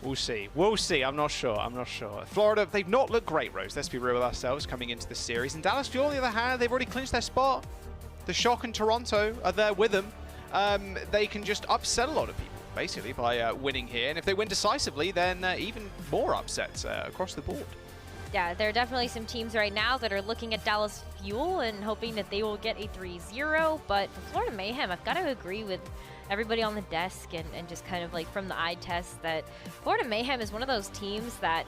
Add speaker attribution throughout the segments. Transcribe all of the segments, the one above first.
Speaker 1: We'll see. We'll see. I'm not sure. I'm not sure. Florida, they've not looked great, Rose. Let's be real with ourselves coming into this series. And DallasFuel, on the other hand, they've already clinched their spot. The Shock and Toronto are there with them. They can just upset a lot of people, basically, by winning here. And if they win decisively, then even more upsets across the board.
Speaker 2: Yeah, there are definitely some teams right now that are looking at DallasFuel and hoping that they will get a 3-0. But for Florida Mayhem, I've got to agree with everybody on the desk and just kind of like from the eye test that Florida Mayhem is one of those teams that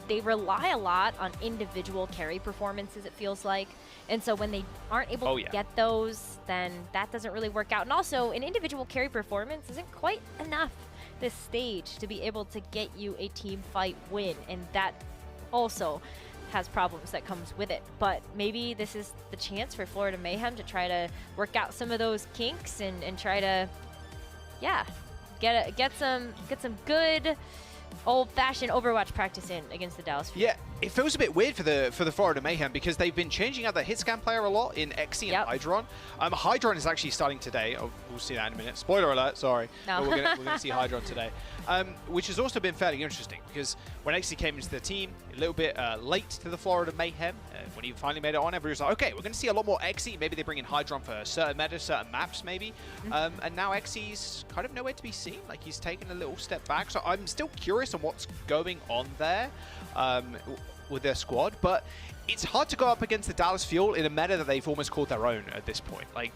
Speaker 2: they rely a lot on individual carry performances, it feels like. And so when they aren't able to get those, then that doesn't really work out. And also, an individual carry performance isn't quite enough this stage to be able to get you a team fight win. And that also has problems that comes with it. But maybe this is the chance for Florida Mayhem to try to work out some of those kinks and try to, yeah, get some good old-fashioned Overwatch practice in against the DallasFuel.
Speaker 1: Yeah, it feels a bit weird for the Florida Mayhem because they've been changing out the hit scan player a lot in Exy and Hydron. Hydron is actually starting today. Oh, we'll see that in a minute. Spoiler alert, sorry.
Speaker 2: No.
Speaker 1: But we're gonna see Hydron today, which has also been fairly interesting because when Exy came into the team a little bit late to the Florida Mayhem, when he finally made it on, everybody was like, okay, we're going to see a lot more Exy. Maybe they bring in Hydron for certain meta, certain maps, maybe. And now Exy's kind of nowhere to be seen. Like he's taken a little step back. So I'm still curious on what's going on there with their squad, but it's hard to go up against the DallasFuel in a meta that they've almost called their own at this point. Like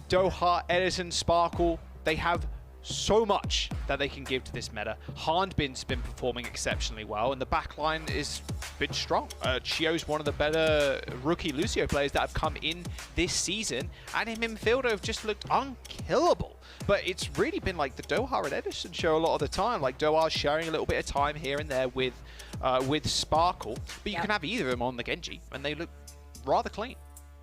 Speaker 1: Doha, Edison, Sparkle, they have so much that they can give to this meta. Hanbin's been performing exceptionally well, and the backline is a bit strong. Chio's one of the better rookie Lucio players that have come in this season, and him in field have just looked unkillable. But it's really been like the Doha and Edison show a lot of the time. Like Doha's sharing a little bit of time here and there with Sparkle, but you can have either of them on the Genji, and they look rather clean.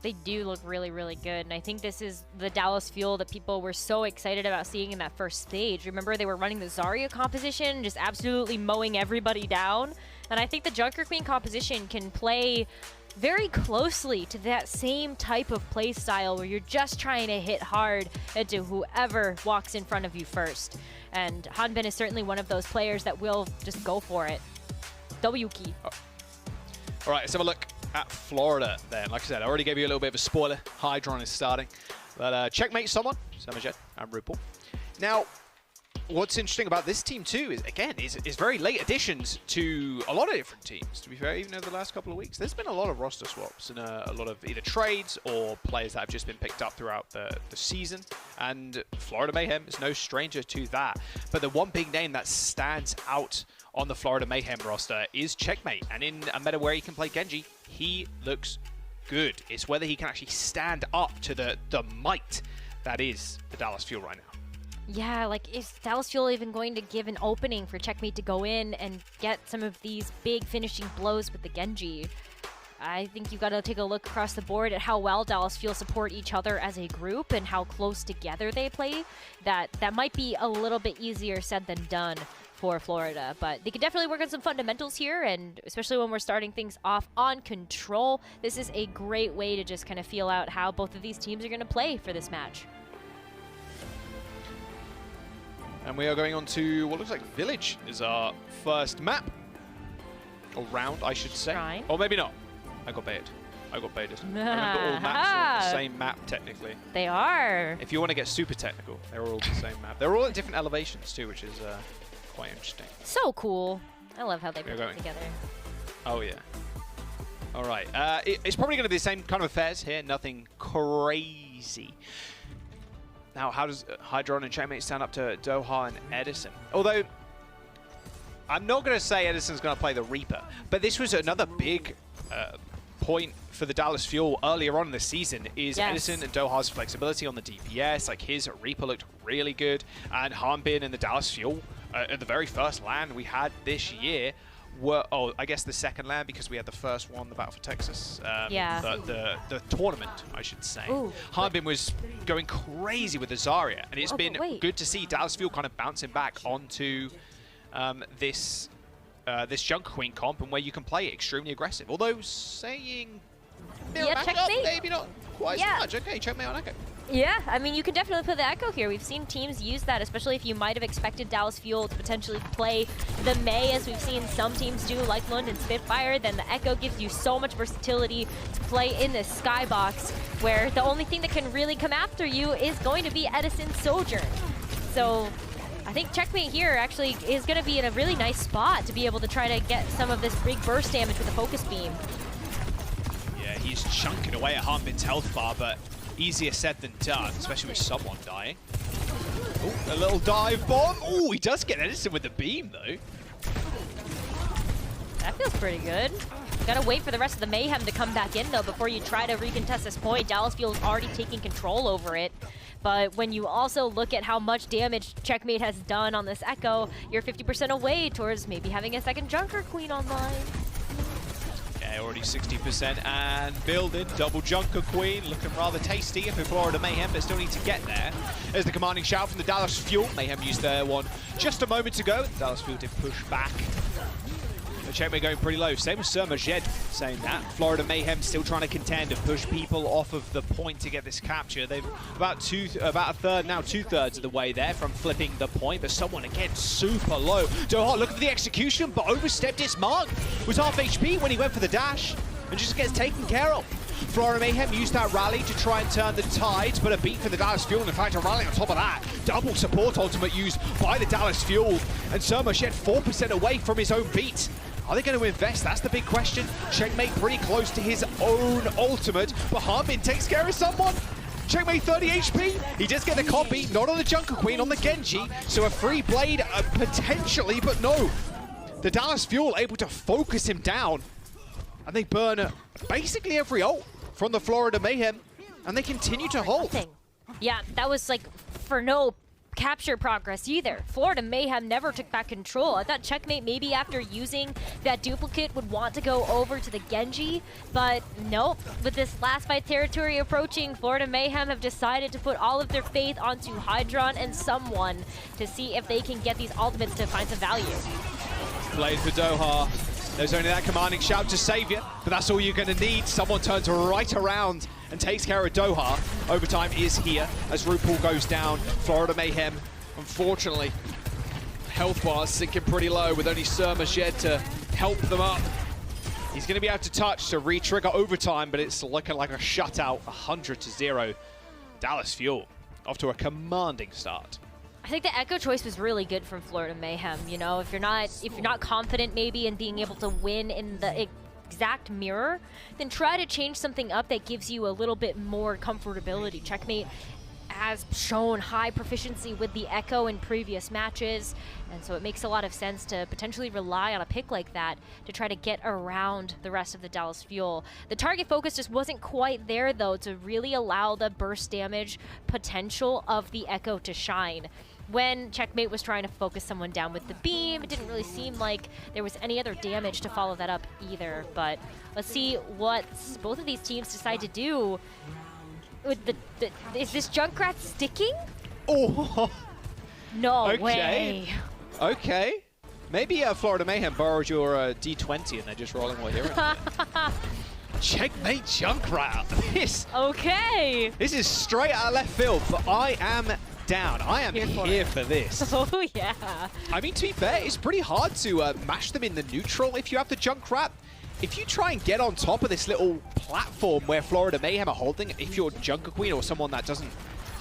Speaker 2: They do look really, really good. And I think this is the DallasFuel that people were so excited about seeing in that first stage. Remember, they were running the Zarya composition, just absolutely mowing everybody down. And I think the Junker Queen composition can play very closely to that same type of play style where you're just trying to hit hard into whoever walks in front of you first. And Hanbin is certainly one of those players that will just go for it. W key.
Speaker 1: All right, let's have a look at Florida then. Like I said, I already gave you a little bit of a spoiler. Hydron is starting. But checkmate someone, Summerjet and RuPaul. Now, what's interesting about this team too is, again, is very late additions to a lot of different teams, to be fair. Even over the last couple of weeks, there's been a lot of roster swaps and a lot of either trades or players that have just been picked up throughout the season. And Florida Mayhem is no stranger to that. But the one big name that stands out on the Florida Mayhem roster is Checkmate. And in a meta where he can play Genji, he looks good. It's whether he can actually stand up to the might that is the DallasFuel right now.
Speaker 2: Yeah, like, is DallasFuel even going to give an opening for Checkmate to go in and get some of these big finishing blows with the Genji? I think you've got to take a look across the board at how well DallasFuel support each other as a group and how close together they play. That might be a little bit easier said than done for Florida, but they could definitely work on some fundamentals here, and especially when we're starting things off on Control, this is a great way to just kind of feel out how both of these teams are going to play for this match.
Speaker 1: And we are going on to what looks like Village is our first map. Or round, I should say.
Speaker 2: Right.
Speaker 1: Or maybe not. I got baited. I remember all maps are the same map, technically.
Speaker 2: They are.
Speaker 1: If you want to get super technical, they're all the same map. They're all at different elevations, too, which is quite interesting.
Speaker 2: So cool. I love how they put it together.
Speaker 1: Oh, yeah. All right. It's probably going to be the same kind of affairs here. Nothing crazy. Now, how does Hydron and Checkmate stand up to Doha and Edison? Although, I'm not going to say Edison's going to play the Reaper, but this was another big point for the DallasFuel earlier on in the season is Edison and Doha's flexibility on the DPS. Like, his Reaper looked really good, and Hanbin and the DallasFuel at the very first LAN we had this year were, I guess the second LAN because we had the first one, the Battle for Texas. The tournament, I should say. Hanbin was going crazy with the Zarya, and it's been good to see DallasFuel kind of bouncing back onto this Junker Queen comp and where you can play extremely aggressive. Although saying,
Speaker 2: Checkmate.
Speaker 1: Maybe not. quite as much. Okay, checkmate on Echo.
Speaker 2: Yeah, I mean, you can definitely put the Echo here. We've seen teams use that, especially if you might have expected DallasFuel to potentially play the May, as we've seen some teams do, like London Spitfire. Then the Echo gives you so much versatility to play in this skybox, where the only thing that can really come after you is going to be Edison's Sojourn. So I think checkmate here actually is going to be in a really nice spot to be able to try to get some of this big burst damage with a focus beam.
Speaker 1: Yeah, he's chunking away at Harmbin's health bar, but easier said than done, especially with someone dying. Ooh, a little dive bomb. Oh, he does get Edison with the beam, though.
Speaker 2: That feels pretty good. Gotta wait for the rest of the Mayhem to come back in, though, before you try to recontest this point. DallasFuel is already taking control over it. But when you also look at how much damage Checkmate has done on this Echo, you're 50% away towards maybe having a second Junker Queen online.
Speaker 1: Okay, already 60% and building. Double Junker Queen, looking rather tasty for Florida Mayhem, but still need to get there. There's the commanding shout from the DallasFuel. Mayhem used their one just a moment ago. DallasFuel did push back. Checkmate going pretty low. Same with Sir Majed saying that. Florida Mayhem still trying to contend and push people off of the point to get this capture. They've about a third, now 2/3 of the way there from flipping the point. But someone again super low. Doha looking for the execution, but overstepped his mark. Was half HP when he went for the dash and just gets taken care of. Florida Mayhem used that rally to try and turn the tides, but a beat for the DallasFuel, and in fact a rally on top of that. Double support ultimate used by the DallasFuel, and Sir Majed 4% away from his own beat. Are they going to invest? That's the big question. Checkmate pretty close to his own ultimate, but Harmbin takes care of someone. Checkmate 30 HP. He does get the copy, not on the Junker Queen, on the Genji. So a free blade potentially, but no. The DallasFuel able to focus him down. And they burn basically every ult from the Florida Mayhem. And they continue to hold.
Speaker 2: Yeah, that was like for no capture progress either. Florida Mayhem never took back control. I thought Checkmate maybe after using that duplicate would want to go over to the Genji, but nope. With this last fight territory approaching, Florida Mayhem have decided to put all of their faith onto Hydron and someone to see if they can get these ultimates to find some value.
Speaker 1: Blade for Doha. There's only that commanding shout to save you, but that's all you're going to need. Someone turns right around and takes care of Doha. Overtime is here as RuPaul goes down. Florida Mayhem, unfortunately, health bars sinking pretty low with only Sir Majed to help them up. He's going to be able to touch to re-trigger overtime, but it's looking like a shutout, 100-0. DallasFuel off to a commanding start.
Speaker 2: I think the Echo choice was really good from Florida Mayhem. You know, if you're not confident maybe in being able to win in the exact mirror, then try to change something up that gives you a little bit more comfortability. Checkmate has shown high proficiency with the Echo in previous matches, and so it makes a lot of sense to potentially rely on a pick like that to try to get around the rest of the DallasFuel. The target focus just wasn't quite there, though, to really allow the burst damage potential of the Echo to shine. When Checkmate was trying to focus someone down with the beam, it didn't really seem like there was any other damage to follow that up either. But let's see what both of these teams decide to do. With is this Junkrat sticking?
Speaker 1: Oh,
Speaker 2: no way.
Speaker 1: Okay. Maybe Florida Mayhem borrowed your D20 and they're just rolling while you're in it. Checkmate Junkrat. This is straight out of left field, but I am down. I am here for this.
Speaker 2: Oh, yeah.
Speaker 1: I mean, to be fair, it's pretty hard to mash them in the neutral if you have the Junkrat. If you try and get on top of this little platform where Florida Mayhem are holding, if you're Junker Queen or someone that doesn't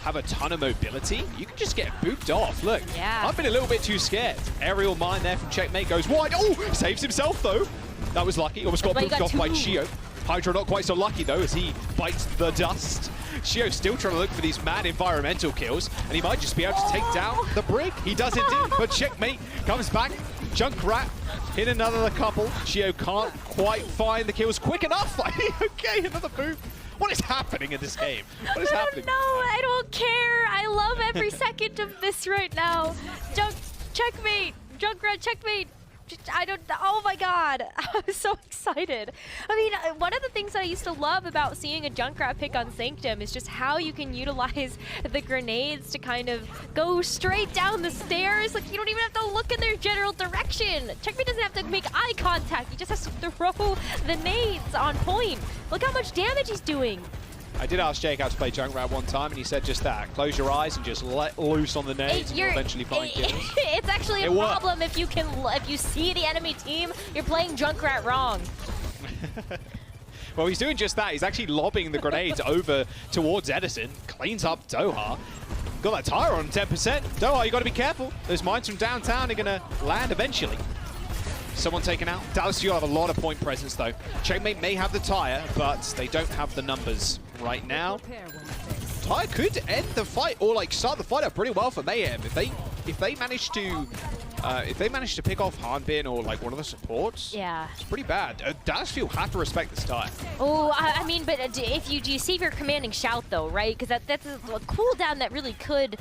Speaker 1: have a ton of mobility, you can just get booped off. Look,
Speaker 2: yeah.
Speaker 1: I've been a little bit too scared. Aerial mine there from Checkmate goes wide. Oh, saves himself, though. That was lucky. Almost got booped off by Shio. Hydra not quite so lucky, though, as he bites the dust. Shio still trying to look for these mad environmental kills, and he might just be able to take down the brig. He does indeed, but Checkmate comes back. Junkrat hit another couple. Shio can't quite find the kills quick enough. Okay, another boop. What is happening in this game? What is happening?
Speaker 2: No, I don't care. I love every second of this right now. Checkmate. Junkrat, Checkmate. Oh my god, I was so excited. I mean, one of the things that I used to love about seeing a Junkrat pick on Sanctum is just how you can utilize the grenades to kind of go straight down the stairs. Like, you don't even have to look in their general direction. Checkmate doesn't have to make eye contact. He just has to throw the nades on point. Look how much damage he's doing.
Speaker 1: I did ask Jake how to play Junkrat one time, and he said just that. Close your eyes and just let loose on the nades, and you'll eventually find kills.
Speaker 2: It's actually a problem if you see the enemy team, you're playing Junkrat wrong.
Speaker 1: Well, he's doing just that. He's actually lobbing the grenades over towards Edison. Cleans up Doha. Got that tire on 10%. Doha, you got to be careful. Those mines from downtown are going to land eventually. Someone taken out. DallasFuel have a lot of point presence, though. Checkmate may have the tire, but they don't have the numbers right now. Tire could end the fight, or like start the fight up pretty well for Mayhem. If they manage to pick off Hanbin or like one of the supports,
Speaker 2: yeah,
Speaker 1: it's pretty bad. DallasFuel have to respect this tire.
Speaker 2: Oh, I mean, but do you see if you're commanding shout though, right? Because that's a cooldown that really could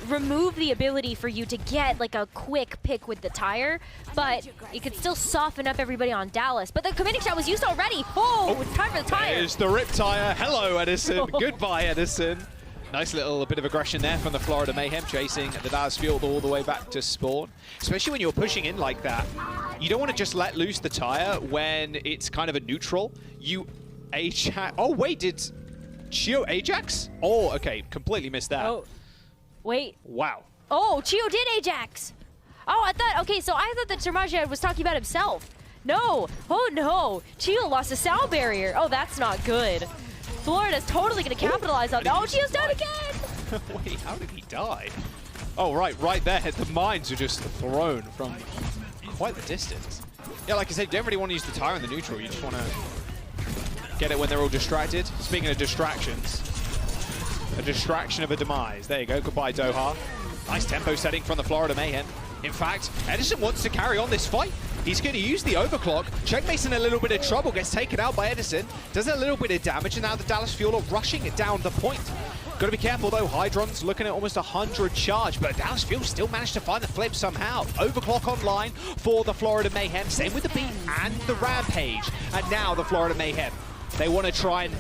Speaker 2: remove the ability for you to get like a quick pick with the tire, but it could still soften up everybody on Dallas. But the commanding shot was used already. Oh, it's time for the tire.
Speaker 1: There's the rip tire. Hello, Edison. Goodbye, Edison. Nice little bit of aggression there from the Florida Mayhem, chasing the DallasFuel all the way back to spawn. Especially when you're pushing in like that. You don't want to just let loose the tire when it's kind of a neutral. Oh, wait, did Chio Ajax? Oh, okay, completely missed that.
Speaker 2: Oh. Wait.
Speaker 1: Wow.
Speaker 2: Oh, Chio did Ajax. Oh, I thought that Termagia was talking about himself. No. Oh, no. Chio lost a sound barrier. Oh, that's not good. Florida's totally going to capitalize on that. Oh, Chio's down again.
Speaker 1: Wait, how did he die? Oh, right there. The mines are just thrown from quite the distance. Yeah, like I said, you don't really want to use the tire in the neutral. You just want to get it when they're all distracted. Speaking of distractions, a distraction of a demise. There you go. Goodbye, Doha. Nice tempo setting from the Florida Mayhem. In fact, Edison wants to carry on this fight. He's going to use the overclock. Checkmate's in a little bit of trouble. Gets taken out by Edison. Does a little bit of damage, and now the DallasFuel are rushing it down the point. Got to be careful, though. Hydron's looking at almost 100 charge, but DallasFuel still managed to find the flip somehow. Overclock online for the Florida Mayhem. Same with the Beat and the Rampage. And now the Florida Mayhem. They want to try and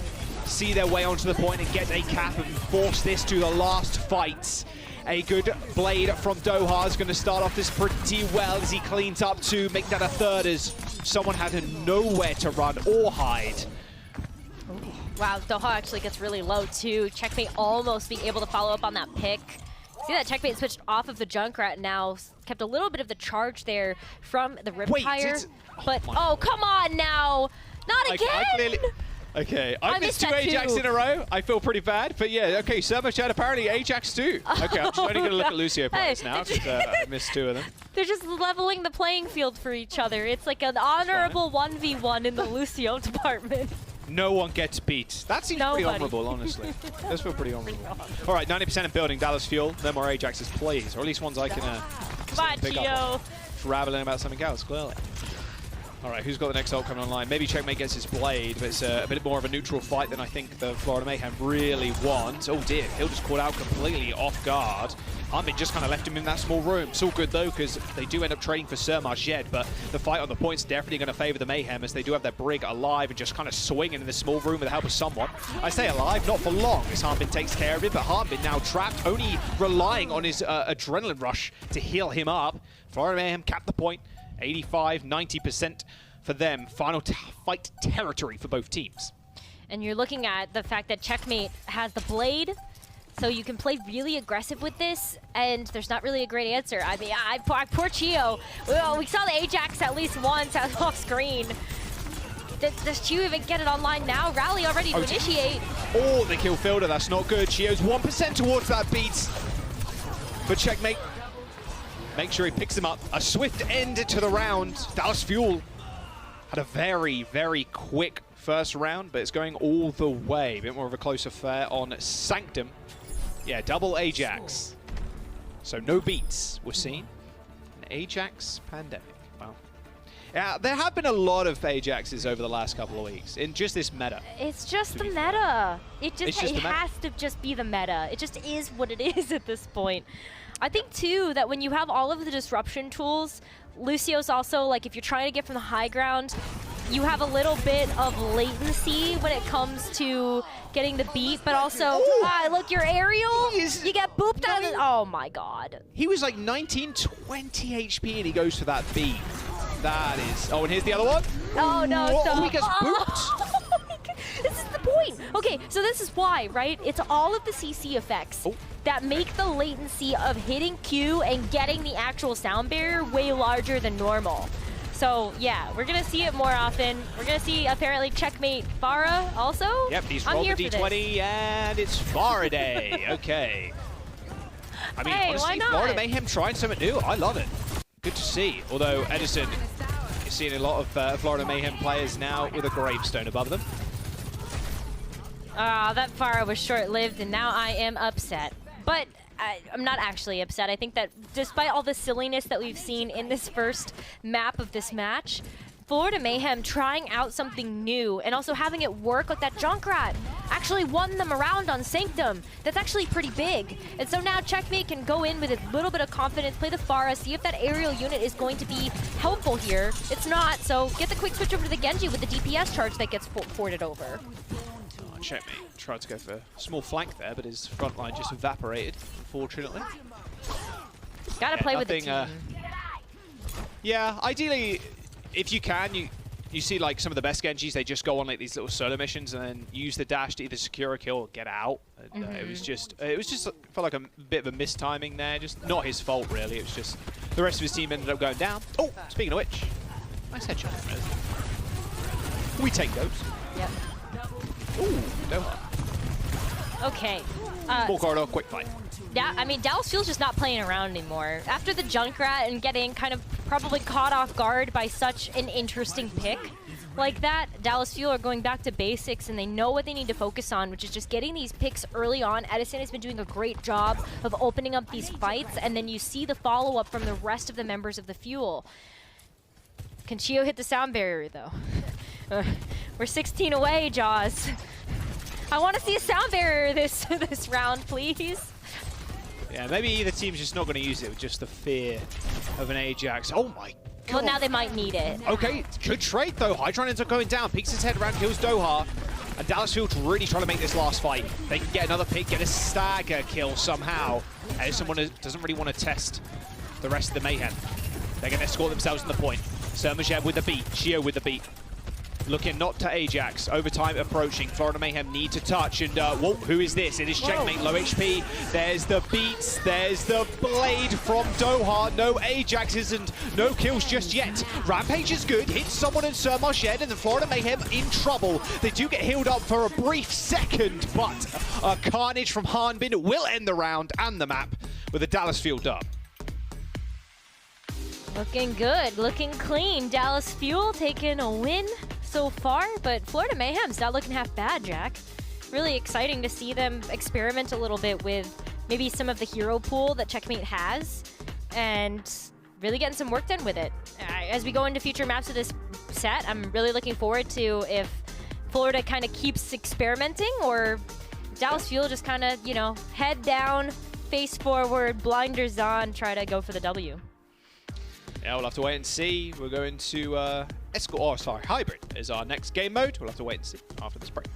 Speaker 1: see their way onto the point and get a cap and force this to the last fight. A good blade from Doha is going to start off this pretty well as he cleans up to make that a third as someone had nowhere to run or hide.
Speaker 2: Wow, Doha actually gets really low too. Checkmate almost being able to follow up on that pick. See that Checkmate switched off of the Junkrat now, kept a little bit of the charge there from the Riptire. But, oh, come on now! Not again!
Speaker 1: Okay, I missed 2 Ajax in a row. I feel pretty bad, but yeah, okay, Summer Showdown apparently Ajax too. Okay, I'm just only going to look at Lucio players now because I missed 2 of them.
Speaker 2: They're just leveling the playing field for each other. It's like an honorable 1v1 in the Lucio department.
Speaker 1: No one gets beat. That seems pretty honorable, honestly. Does feel pretty honorable. All right, 90% of building, DallasFuel. No more Ajaxes, please. Or at least ones I can pick up. Traveling about something else, clearly. All right, who's got the next ult coming online? Maybe Checkmate gets his blade, but it's a bit more of a neutral fight than I think the Florida Mayhem really want. Oh dear, he'll just caught out completely off guard. Hanbin just kind of left him in that small room. It's all good though, because they do end up trading for Surmar, but the fight on the point's definitely going to favor the Mayhem as they do have their Brig alive and just kind of swinging in this small room with the help of someone. I say alive, not for long, as Hanbin takes care of it, but Hanbin now trapped, only relying on his adrenaline rush to heal him up. Florida Mayhem capped the point. 85, 90% for them. Final fight territory for both teams.
Speaker 2: And you're looking at the fact that Checkmate has the blade, so you can play really aggressive with this, and there's not really a great answer. I mean, poor Chio. We saw the Ajax at least once off screen. Does Chio even get it online now? Rally already to initiate.
Speaker 1: Oh, they kill Fielder. That's not good. Chio's 1% towards that beat. But Checkmate, make sure he picks him up. A swift end to the round. DallasFuel had a very, very quick first round, but it's going all the way. A bit more of a close affair on Sanctum. Yeah, double Ajax. So no beats were seen. An Ajax pandemic. Wow. Yeah, there have been a lot of Ajaxes over the last couple of weeks in just this meta.
Speaker 2: It's just the meta. It has to just be the meta. It just is what it is at this point. I think, too, that when you have all of the disruption tools, Lucio's also, like, if you're trying to get from the high ground, you have a little bit of latency when it comes to getting the beat, but also, look, your aerial, you get booped out of the, oh my god.
Speaker 1: He was like 19, 20 HP and he goes for that beat. That is, and here's the other one.
Speaker 2: Oh no,
Speaker 1: he gets booped.
Speaker 2: This is the point. point. Okay, so this is why, right? It's all of the CC effects that make the latency of hitting Q and getting the actual sound barrier way larger than normal. So yeah, we're gonna see it more often. We're gonna see apparently checkmate Farah also.
Speaker 1: Yep, he's rolled the D20 and it's Farah day. Okay. I mean,
Speaker 2: hey,
Speaker 1: honestly, Florida Mayhem trying something new. I love it. Good to see. Although Edison is seeing a lot of Florida Mayhem players now with a gravestone above them.
Speaker 2: That Farah was short-lived, and now I am upset. But I'm not actually upset. I think that despite all the silliness that we've seen in this first map of this match, Florida Mayhem trying out something new and also having it work like that Junkrat actually won them around on Sanctum. That's actually pretty big. And so now Checkmate can go in with a little bit of confidence, play the Farah, see if that aerial unit is going to be helpful here. It's not, so get the quick switch over to the Genji with the DPS charge that gets ported over.
Speaker 1: Checkmate tried to go for a small flank there, but his front line just evaporated, unfortunately.
Speaker 2: Gotta play with the team.
Speaker 1: Yeah, ideally, if you can, you see like some of the best Genjis, they just go on like these little solo missions and then use the dash to either secure a kill or get out. And, it was just felt like a bit of a mistiming there. Just not his fault really. It was just the rest of his team ended up going down. Oh, speaking of which, nice headshot. We take those.
Speaker 2: Yep.
Speaker 1: Ooh, Doha.
Speaker 2: Okay.
Speaker 1: Ball corridor, quick fight.
Speaker 2: Yeah, I mean, DallasFuel's just not playing around anymore. After the Junkrat and getting kind of probably caught off guard by such an interesting pick like that, DallasFuel are going back to basics and they know what they need to focus on, which is just getting these picks early on. Edison has been doing a great job of opening up these fights, and then you see the follow-up from the rest of the members of the Fuel. Can Chio hit the sound barrier, though? We're 16 away, Jaws. I want to see a sound barrier this round, please.
Speaker 1: Yeah, maybe either team's just not going to use it with just the fear of an Ajax. Oh my god.
Speaker 2: Well, now they might need it.
Speaker 1: Okay, good trade though. Hydron ends up going down, peeks his head around, kills Doha. And DallasFuel really trying to make this last fight. They can get another pick, get a stagger kill somehow. And someone doesn't really want to test the rest of the Mayhem. They're going to escort themselves to the point. Sermajev with the beat, Shio with the beat. Looking not to Ajax. Overtime approaching. Florida Mayhem need to touch. And, whoa, who is this? It is Checkmate, low HP. There's the beats. There's the blade from Doha. No Ajaxes and no kills just yet. Rampage is good. Hits someone in Sermarshed, and the Florida Mayhem in trouble. They do get healed up for a brief second, but carnage from Hanbin will end the round and the map with a DallasFuel dub.
Speaker 2: Looking good, looking clean. DallasFuel taking a win so far, but Florida Mayhem's not looking half bad, Jack. Really exciting to see them experiment a little bit with maybe some of the hero pool that Checkmate has, and really getting some work done with it. As we go into future maps of this set, I'm really looking forward to if Florida kind of keeps experimenting, or DallasFuel just kind of, you know, head down, face forward, blinders on, try to go for the W.
Speaker 1: Yeah, we'll have to wait and see. We're going to Hybrid is our next game mode. We'll have to wait and see after this break.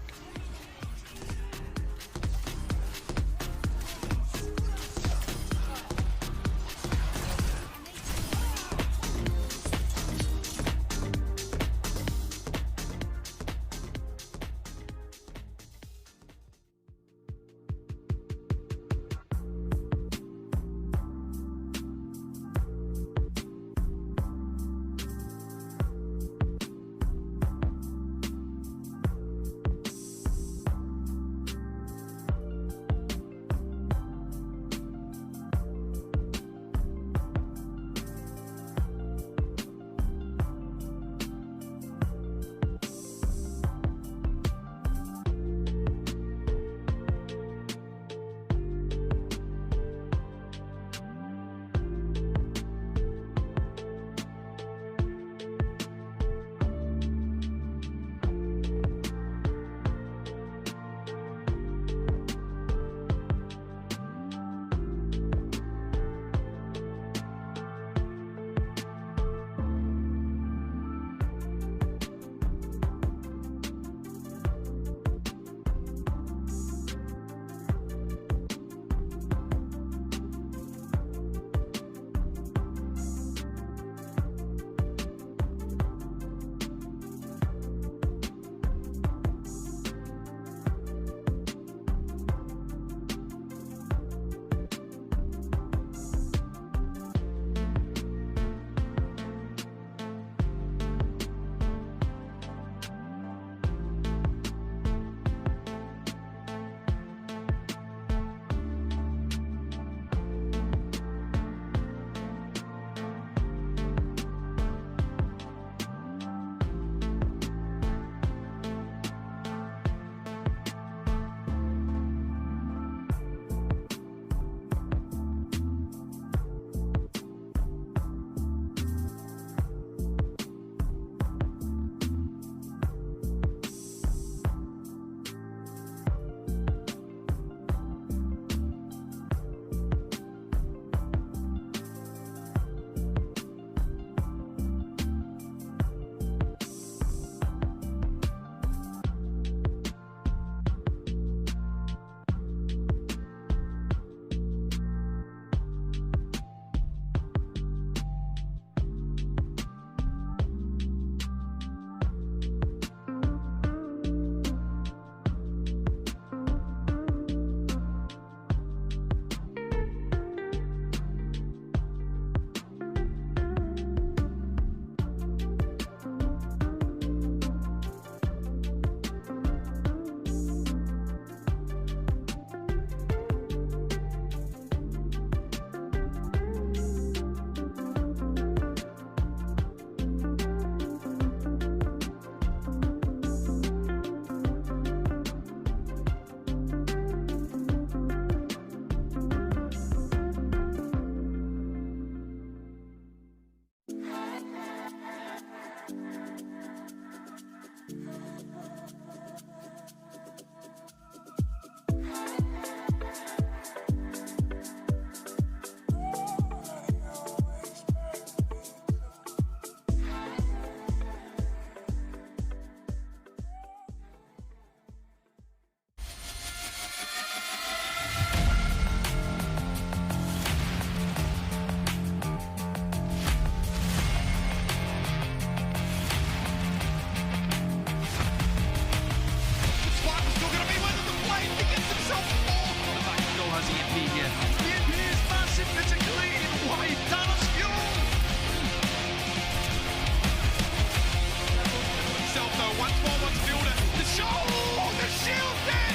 Speaker 3: Oh, the shield dead!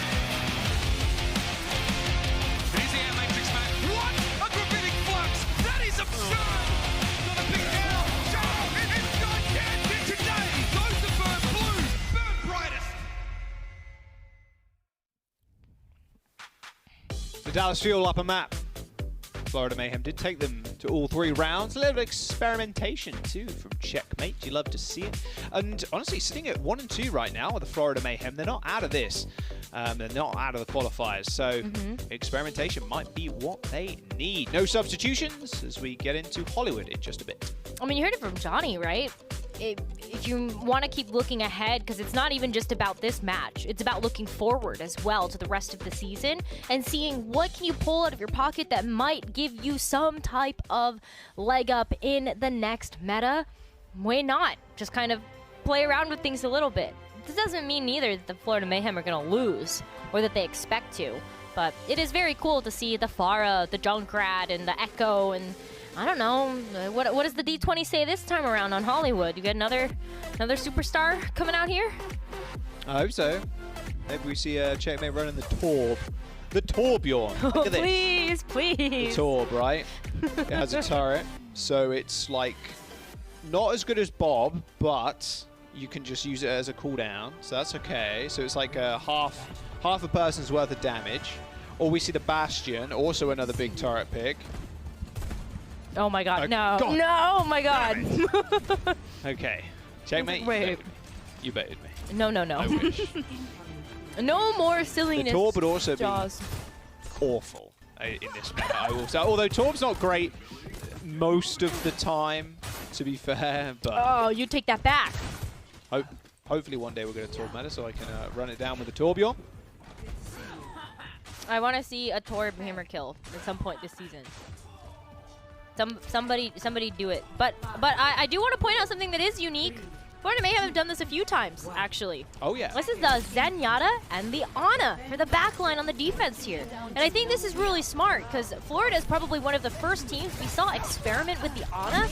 Speaker 3: Here's the air matrix back. What? A gravitic flux! That is absurd! Not a big deal. Show! It's gigantic today! Those that burn blue, burn brightest!
Speaker 1: The DallasFuel upper map. Florida Mayhem did take them to all 3 rounds. A little experimentation too from Checkmate. You love to see it. And honestly, sitting at 1 and 2 right now with the Florida Mayhem, they're not out of this. They're not out of the qualifiers. So experimentation might be what they need. No substitutions as we get into Hollywood in just a bit.
Speaker 2: I mean, you heard it from Johnny, right? If you want to keep looking ahead, because it's not even just about this match, it's about looking forward as well to the rest of the season and seeing what can you pull out of your pocket that might give you some type of leg up in the next meta. Why not? Just kind of play around with things a little bit. This doesn't mean either that the Florida Mayhem are going to lose or that they expect to, but it is very cool to see the Pharah, the Junkrat, and the Echo, and I don't know, what does the D20 say this time around on Hollywood? You get another superstar coming out here?
Speaker 1: I hope so. Maybe we see a Checkmate running the Torb. The Torbjorn. Look at this.
Speaker 2: Please, please.
Speaker 1: The Torb, right? It has a turret, so it's like not as good as Bob, but you can just use it as a cooldown, so that's okay. So it's like half a person's worth of damage. Or we see the Bastion, also another big turret pick.
Speaker 2: Oh my god, no.
Speaker 1: God.
Speaker 2: No, oh my god.
Speaker 1: Okay. Checkmate.
Speaker 2: Wait.
Speaker 1: You baited me.
Speaker 2: No.
Speaker 1: I wish.
Speaker 2: No more silliness.
Speaker 1: The Torb would also
Speaker 2: Jaws.
Speaker 1: be awful in this meta, I will say. Although Torb's not great most of the time, to be fair. But
Speaker 2: Oh, you take that back.
Speaker 1: hopefully one day we'll get a Torb meta so I can run it down with the Torbjorn.
Speaker 2: I want to see a Torb hammer kill at some point this season. Somebody do it. But I do want to point out something that is unique. Florida Mayhem have done this a few times, actually.
Speaker 1: Oh, yeah.
Speaker 2: This is the Zenyatta and the Ana for the backline on the defense here. And I think this is really smart, because Florida is probably one of the first teams we saw experiment with the Ana.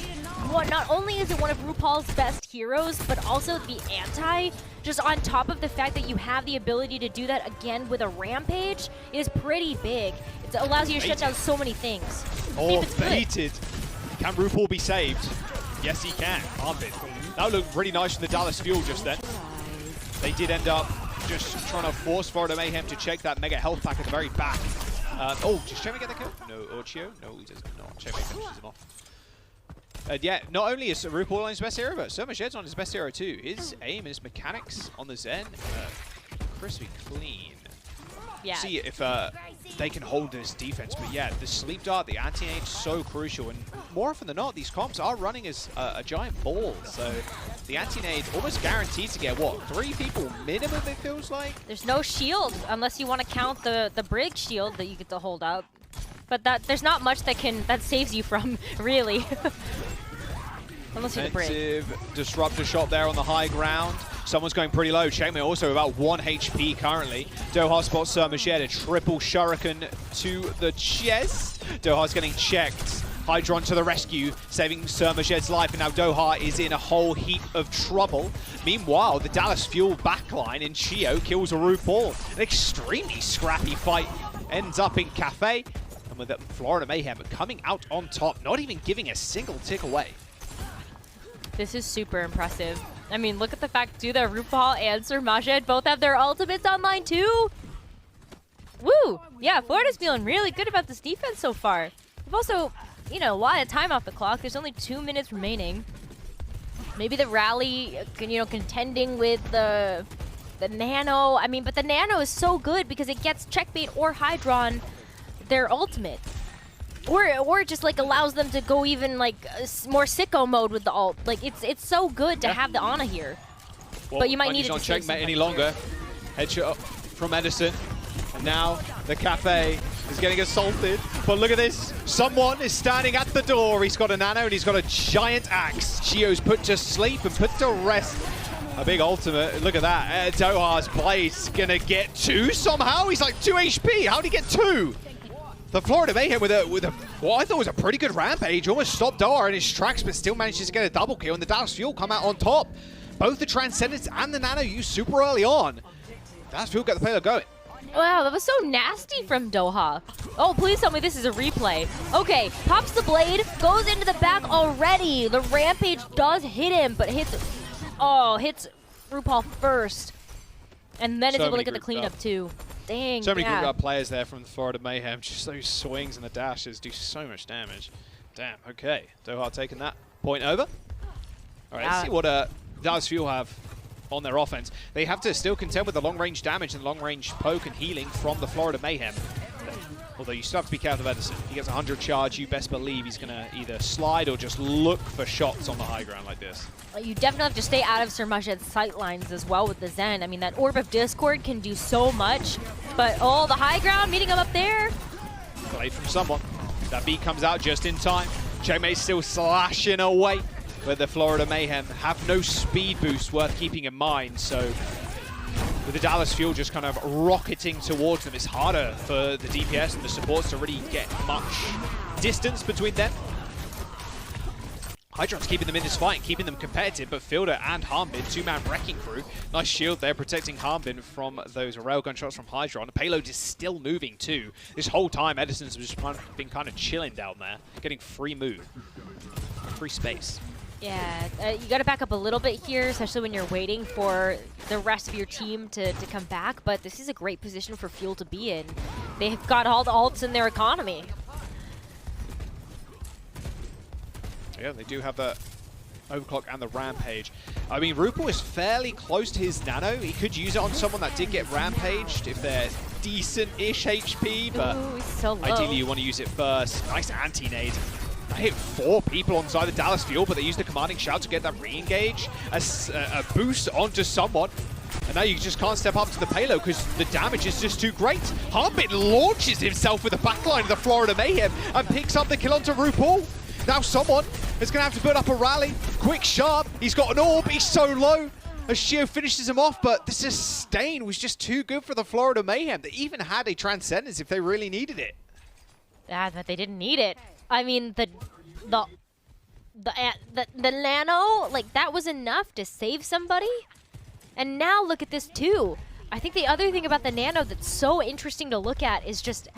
Speaker 2: Not only is it one of RuPaul's best heroes, but also the anti, just on top of the fact that you have the ability to do that again with a Rampage, is pretty big. It allows you to shut down so many things.
Speaker 1: Oh, baited. Can RuPaul be saved? Yes, he can. Can't it? That looked really nice from the DallasFuel just then. They did end up just trying to force Florida Mayhem to check that mega health pack at the very back. Oh, does Checkmate get the kill? No, Orchio? No, he does not. Checkmate finishes him off. Yeah, not only is RuPaul on his best hero, but Summer Shed's on his best hero too. His aim and his mechanics on the Zen, crispy clean.
Speaker 2: Yeah.
Speaker 1: See if they can hold this defense, but yeah, the sleep dart, the anti-aim, so crucial, and more often than not, these comps are running as a giant ball, so the anti-nade almost guaranteed to get, what, 3 people minimum, it feels like?
Speaker 2: There's no shield, unless you want to count the brig shield that you get to hold up. But there's not much that saves you from, really. Unless you're the brig.
Speaker 1: Offensive disruptor shot there on the high ground. Someone's going pretty low. Checkmate also about 1 HP currently. Doha spots Summer Shed, a triple shuriken to the chest. Doha's getting checked. Hydron to the rescue, saving Summer Shed's life, and now Doha is in a whole heap of trouble. Meanwhile, the DallasFuel backline in Chio kills a RuPaul. An extremely scrappy fight ends up in Cafe. And with the Florida Mayhem coming out on top, not even giving a single tick away.
Speaker 2: This is super impressive. I mean, look at the fact, too, that RuPaul and Sir Majed both have their ultimates online, too. Woo! Yeah, Florida's feeling really good about this defense so far. We've also, you know, a lot of time off the clock. There's only 2 minutes remaining. Maybe the rally, you know, contending with the Nano. I mean, but the Nano is so good because it gets Checkmate or Hydron their ultimate. Or it just like allows them to go even like more sicko mode with the ult. Like it's so good to have the Ana here.
Speaker 1: Well,
Speaker 2: but you might need it to
Speaker 1: not Checkmate any longer. Headshot from Edison. And now the Cafe is getting assaulted. But look at this. Someone is standing at the door. He's got a Nano and he's got a giant axe. Chio's put to sleep and put to rest. A big ultimate. Look at that. Doha's blade's gonna get 2 somehow. He's like 2 HP. How'd he get 2? The Florida Mayhem with a what I thought was a pretty good Rampage, almost stopped Doha in his tracks, but still manages to get a double kill, and the DallasFuel come out on top. Both the Transcendence and the Nano used super early on. DallasFuel get the payload going.
Speaker 2: Wow, that was so nasty from Doha. Oh, please tell me this is a replay. Okay, pops the blade, goes into the back already. The Rampage does hit him, but hits RuPaul first. And then is able to get the cleanup too. Dang,
Speaker 1: so many group up players there from the Florida Mayhem. Just those swings and the dashes do so much damage. Damn, okay. Doha taking that point over. All right, let's see what DallasFuel have on their offense. They have to still contend with the long-range damage and long-range poke and healing from the Florida Mayhem. Although you still have to be careful of Edison. He gets 100 charge, you best believe he's going to either slide or just look for shots on the high ground like this.
Speaker 2: You definitely have to stay out of Surmajed's sight lines as well with the Zen. I mean, that Orb of Discord can do so much, but oh, the high ground meeting him up there.
Speaker 1: Blade from someone. That beat comes out just in time. Checkmate still slashing away, but the Florida Mayhem have no speed boost worth keeping in mind, so with the DallasFuel just kind of rocketing towards them, it's harder for the DPS and the supports to really get much distance between them. Hydron's keeping them in this fight and keeping them competitive, but Fielder and Harmbin, two-man wrecking crew. Nice shield there protecting Harmbin from those railgun shots from Hydron. The payload is still moving too. This whole time, Edison's just been kind of chilling down there, getting free move, free space.
Speaker 2: Yeah, you got to back up a little bit here, especially when you're waiting for the rest of your team to come back, but this is a great position for Fuel to be in. They've got all the ults in their economy.
Speaker 1: Yeah, they do have the Overclock and the Rampage. I mean, RuPaul is fairly close to his Nano. He could use it on someone that did get Rampaged if they're decent-ish HP, but
Speaker 2: ooh, so low.
Speaker 1: Ideally you want to use it first. Nice anti-nade. I hit 4 people on side of DallasFuel, but they used the commanding shout to get that re-engage, a boost onto someone. And now you just can't step up to the payload because the damage is just too great. Harmbin launches himself with the backline of the Florida Mayhem and picks up the kill onto RuPaul. Now someone is going to have to put up a rally. Quick, sharp. He's got an orb. He's so low. As Shio finishes him off, but this sustain was just too good for the Florida Mayhem. They even had a Transcendence if they really needed it.
Speaker 2: Yeah, but they didn't need it. I mean, the Nano, like, that was enough to save somebody. And now look at this too. I think the other thing about the Nano that's so interesting to look at is just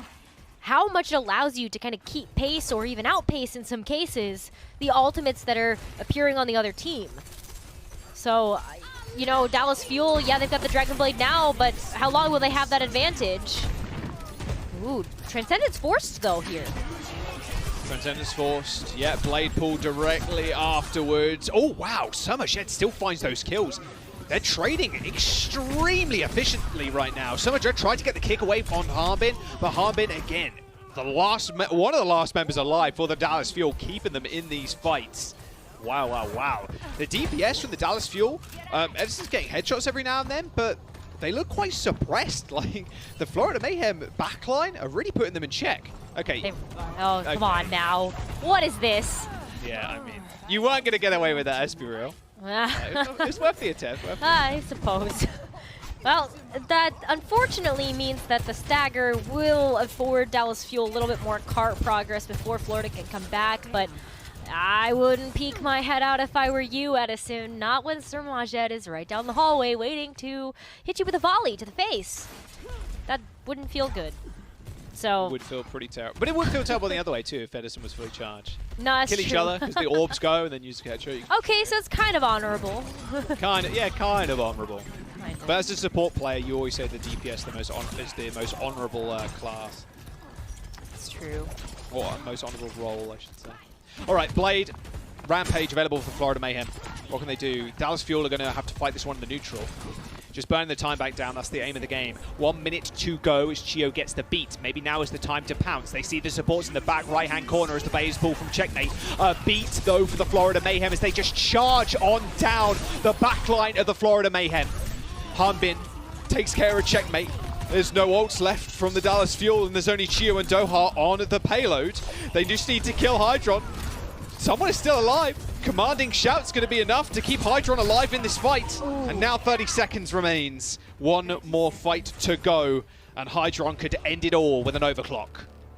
Speaker 2: how much it allows you to kind of keep pace or even outpace in some cases the ultimates that are appearing on the other team. So, you know, DallasFuel, yeah, they've got the Dragon Blade now, but how long will they have that advantage? Ooh, Transcendence forced though here.
Speaker 1: Transcendence forced. Yeah, Blade pull directly afterwards. Oh, wow. Summershed still finds those kills. They're trading extremely efficiently right now. Summershed tried to get the kick away from Harmbin, but Harmbin, again, one of the last members alive for the DallasFuel, keeping them in these fights. Wow, wow, wow. The DPS from the DallasFuel, Edison's getting headshots every now and then, but they look quite suppressed. Like, the Florida Mayhem backline are really putting them in check. Okay.
Speaker 2: Oh, come on now. What is this?
Speaker 1: Yeah, I mean, you weren't going to get away with that, let's be real. It's worth the attempt.
Speaker 2: I suppose. Well, that unfortunately means that the stagger will afford DallasFuel a little bit more cart progress before Florida can come back, but I wouldn't peek my head out if I were you, Edison. Not when Surmajed is right down the hallway waiting to hit you with a volley to the face. That wouldn't feel good. So
Speaker 1: it would feel pretty terrible. But it would feel terrible the other way too if Edison was fully charged.
Speaker 2: No, that's
Speaker 1: Kill each other because the orbs go and then use the headshot.
Speaker 2: Okay, so it's kind of honorable.
Speaker 1: kind of honorable. But as a support player, you always say the DPS is the most honorable class.
Speaker 2: It's true.
Speaker 1: Or most honorable role, I should say. All right, Blade, Rampage available for Florida Mayhem. What can they do? DallasFuel are going to have to fight this one in the neutral. Just burning the time back down, that's the aim of the game. 1 minute to go as Chio gets the beat. Maybe now is the time to pounce. They see the supports in the back right-hand corner as the Bayes pull from Checkmate. A beat, though, for the Florida Mayhem as they just charge on down the backline of the Florida Mayhem. Harmbin takes care of Checkmate. There's no ults left from the DallasFuel, and there's only Chio and Doha on the payload. They just need to kill Hydron. Someone is still alive. Commanding shout's going to be enough to keep Hydron alive in this fight. Ooh. And now 30 seconds remains. One more fight to go, and Hydron could end it all with an overclock.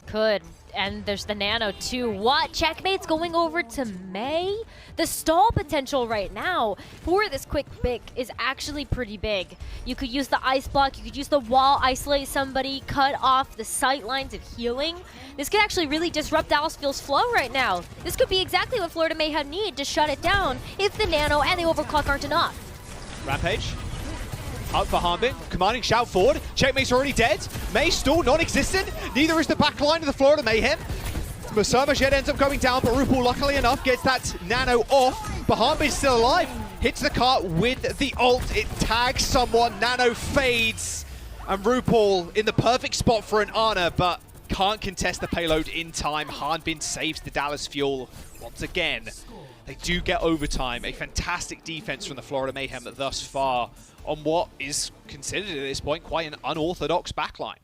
Speaker 2: Could. and there's the Nano too. What? Checkmate's going over to May? The stall potential right now for this quick pick is actually pretty big. You could use the ice block, you could use the wall, isolate somebody, cut off the sight lines of healing. This could actually really disrupt DallasFuel's flow right now. This could be exactly what Florida Mayhem need to shut it down if the Nano and the overclock aren't enough.
Speaker 1: Rampage. Up for Harbin, commanding shout forward. Checkmate's already dead. May still non-existent. Neither is the back line of the Florida Mayhem. Masama ends up going down, but RuPaul, luckily enough, gets that Nano off. But Harbin's still alive. Hits the cart with the ult. It tags someone. Nano fades. And RuPaul in the perfect spot for an Ana, but can't contest the payload in time. Harbin saves the DallasFuel once again. They do get overtime. A fantastic defense from the Florida Mayhem thus far on what is considered at this point quite an unorthodox backline.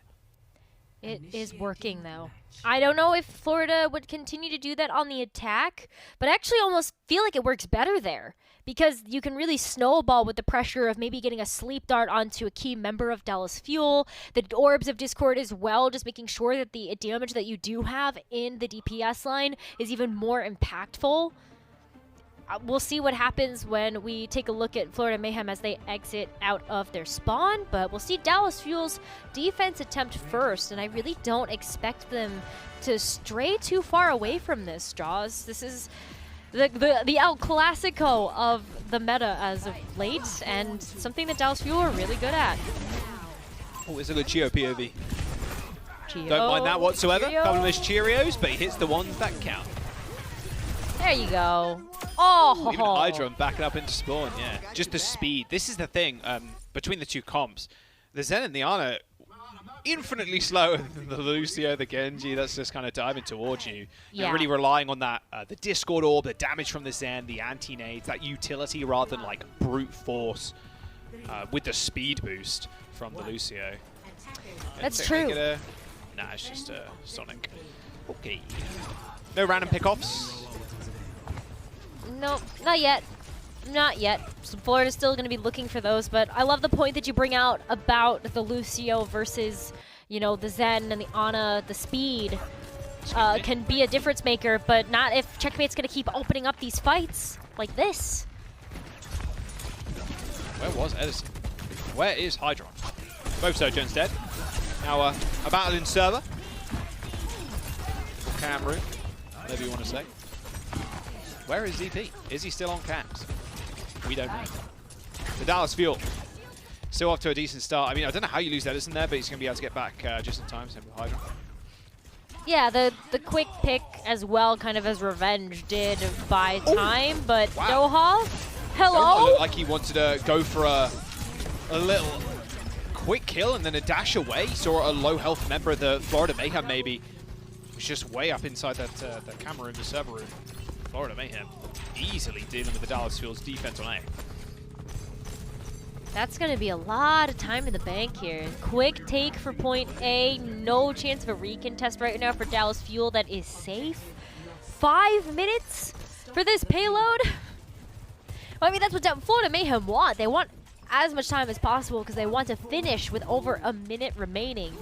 Speaker 2: It is working though. I don't know if Florida would continue to do that on the attack, but I actually almost feel like it works better there because you can really snowball with the pressure of maybe getting a sleep dart onto a key member of DallasFuel, the Orbs of Discord as well, just making sure that the damage that you do have in the DPS line is even more impactful. We'll see what happens when we take a look at Florida Mayhem as they exit out of their spawn, but we'll see DallasFuel's defense attempt first, and I really don't expect them to stray too far away from this, Jaws. This is the El Clasico of the meta as of late, and something that DallasFuel are really good at.
Speaker 1: Oh, it's a good Chio POV.
Speaker 2: Chio.
Speaker 1: Don't mind that whatsoever.
Speaker 2: Chio.
Speaker 1: Couple of his Cheerios, but he hits the ones that count.
Speaker 2: There you go. Oh,
Speaker 1: even Hydra backing up into spawn, yeah. Just the speed. This is the thing between the two comps. The Zen and the Ana, infinitely slower than the Lucio, the Genji, that's just kind of diving towards you.
Speaker 2: Yeah.
Speaker 1: And really relying on that, the Discord Orb, the damage from the Zen, the anti-nades, that utility rather than like brute force with the speed boost from the Lucio.
Speaker 2: That's true.
Speaker 1: Nah, it's just Sonic. Okay. No random pickoffs.
Speaker 2: Nope, not yet. Not yet. So Florida's still going to be looking for those, but I love the point that you bring out about the Lucio versus, you know, the Zen and the Ana. The speed can be a difference maker, but not if Checkmate's going to keep opening up these fights like this.
Speaker 1: Where was Edison? Where is Hydron? Both Sojourn's dead. Now a battle in server. Cam room, whatever you want to say. Where is ZP? Is he still on cams? We don't know. The DallasFuel still off to a decent start. I mean, I don't know how you lose Edison there, but he's going to be able to get back just in time. Same with Hydra.
Speaker 2: Yeah, the quick pick as well, kind of as revenge, did buy time, but
Speaker 1: wow.
Speaker 2: Doha, hello?
Speaker 1: Doha looked like he wanted to go for a little quick kill and then a dash away. Saw a low health member of the Florida Mayhem maybe. Was just way up inside that the camera room, the server room. Florida Mayhem easily dealing with the DallasFuel's defense on A.
Speaker 2: That's going to be a lot of time in the bank here. Quick take for point A. No chance of a recontest right now for DallasFuel. That is safe. 5 minutes for this payload. Well, I mean, that's what Florida Mayhem want. They want as much time as possible because they want to finish with over a minute remaining.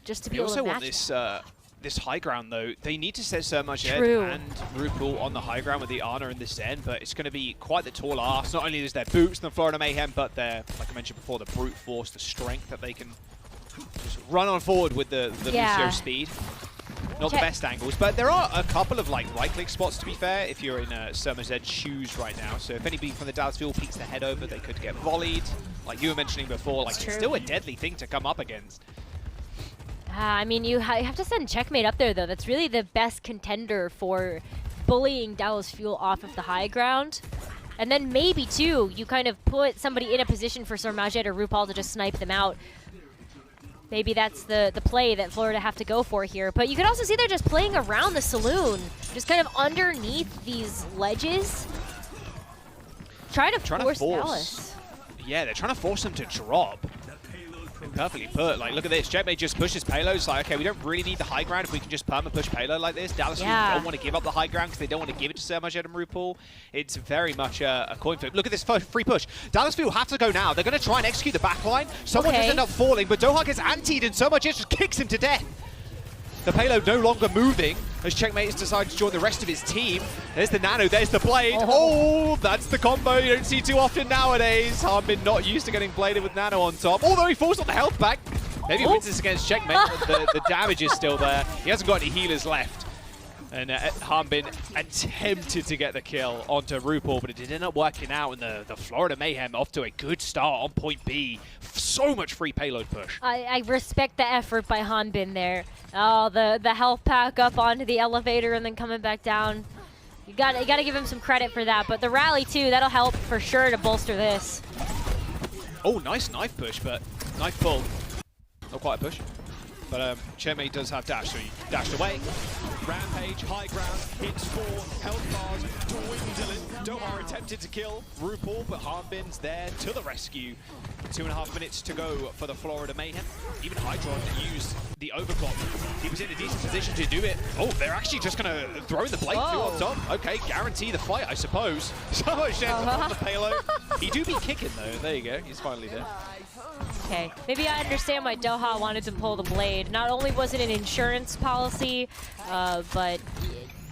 Speaker 2: Just to be able to match
Speaker 1: want this high ground, though. They need to set so much ahead and RuPaul on the high ground with the Ana and the Zen, but it's going to be quite the tall ask. Not only is their boots in the Florida Mayhem, but their, like I mentioned before, the brute force, the strength that they can just run on forward with the Lucio speed. Not the best angles, but there are a couple of like right-click spots, to be fair, if you're in Surma Zed's shoes right now. So if anybody from the DallasFuel peeks their head over, they could get volleyed. Like you were mentioning before, like it's still a deadly thing to come up against.
Speaker 2: I mean, you have to send Checkmate up there, though. That's really the best contender for bullying DallasFuel off of the high ground. And then maybe, too, you kind of put somebody in a position for Sarmajet or RuPaul to just snipe them out. Maybe that's the play that Florida have to go for here. But you can also see they're just playing around the saloon, just kind of underneath these ledges. Trying to force Dallas.
Speaker 1: Yeah, they're trying to force them to drop. Perfectly put. Like, look at this. Checkmate just pushes payloads. Like, okay, we don't really need the high ground if we can just perma-push payload like this. DallasFuel don't want to give up the high ground because they don't want to give it to Sarmajet and RuPaul. It's very much a coin flip. Look at this free push. DallasFuel have to go now. They're going to try and execute the backline. Someone does end up falling, but Doha gets antied and Sarmajet just kicks him to death. The payload no longer moving as Checkmate has decided to join the rest of his team. There's the Nano, there's the Blade. Oh, that's the combo you don't see too often nowadays. Harbin not used to getting bladed with Nano on top, although he falls on the health back. Maybe he wins this against Checkmate, but the damage is still there. He hasn't got any healers left. And Harbin attempted to get the kill onto RuPaul, but it did end up working out, and the Florida Mayhem off to a good start on point B. So much free payload push.
Speaker 2: I respect the effort by Hanbin there. Oh, the health pack up onto the elevator and then coming back down. You gotta give him some credit for that, but the rally too, that'll help for sure to bolster this.
Speaker 1: Oh, nice knife push, but knife pull. Not quite a push. But Checkmate does have dash, so he dashed away. Rampage, high ground, hits 4, health bars, dwindling. Dohar attempted to kill RuPaul, but Harbin's there to the rescue. 2.5 minutes to go for the Florida Mayhem. Even Hydron used the overclock. He was in a decent position to do it. Oh, they're actually just going to throw the blade through on top. Okay, guarantee the fight, I suppose. So much chance on the payload. He do be kicking, though. There you go. He's finally there.
Speaker 2: Okay, maybe I understand why Doha wanted to pull the blade. Not only was it an insurance policy, but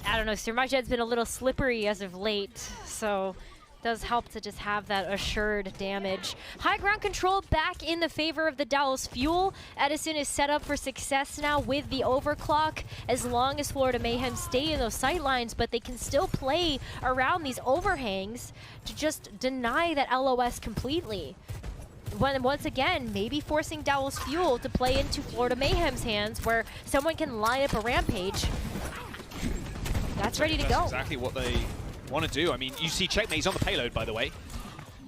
Speaker 2: I don't know, Surmajed's been a little slippery as of late, so it does help to just have that assured damage. High ground control back in the favor of the DallasFuel. Edison is set up for success now with the overclock, as long as Florida Mayhem stay in those sight lines, but they can still play around these overhangs to just deny that LOS completely. Once again, maybe forcing DallasFuel to play into Florida Mayhem's hands, where someone can line up a Rampage. That's ready to go.
Speaker 1: That's exactly what they want to do. I mean, you see Checkmate's on the payload, by the way.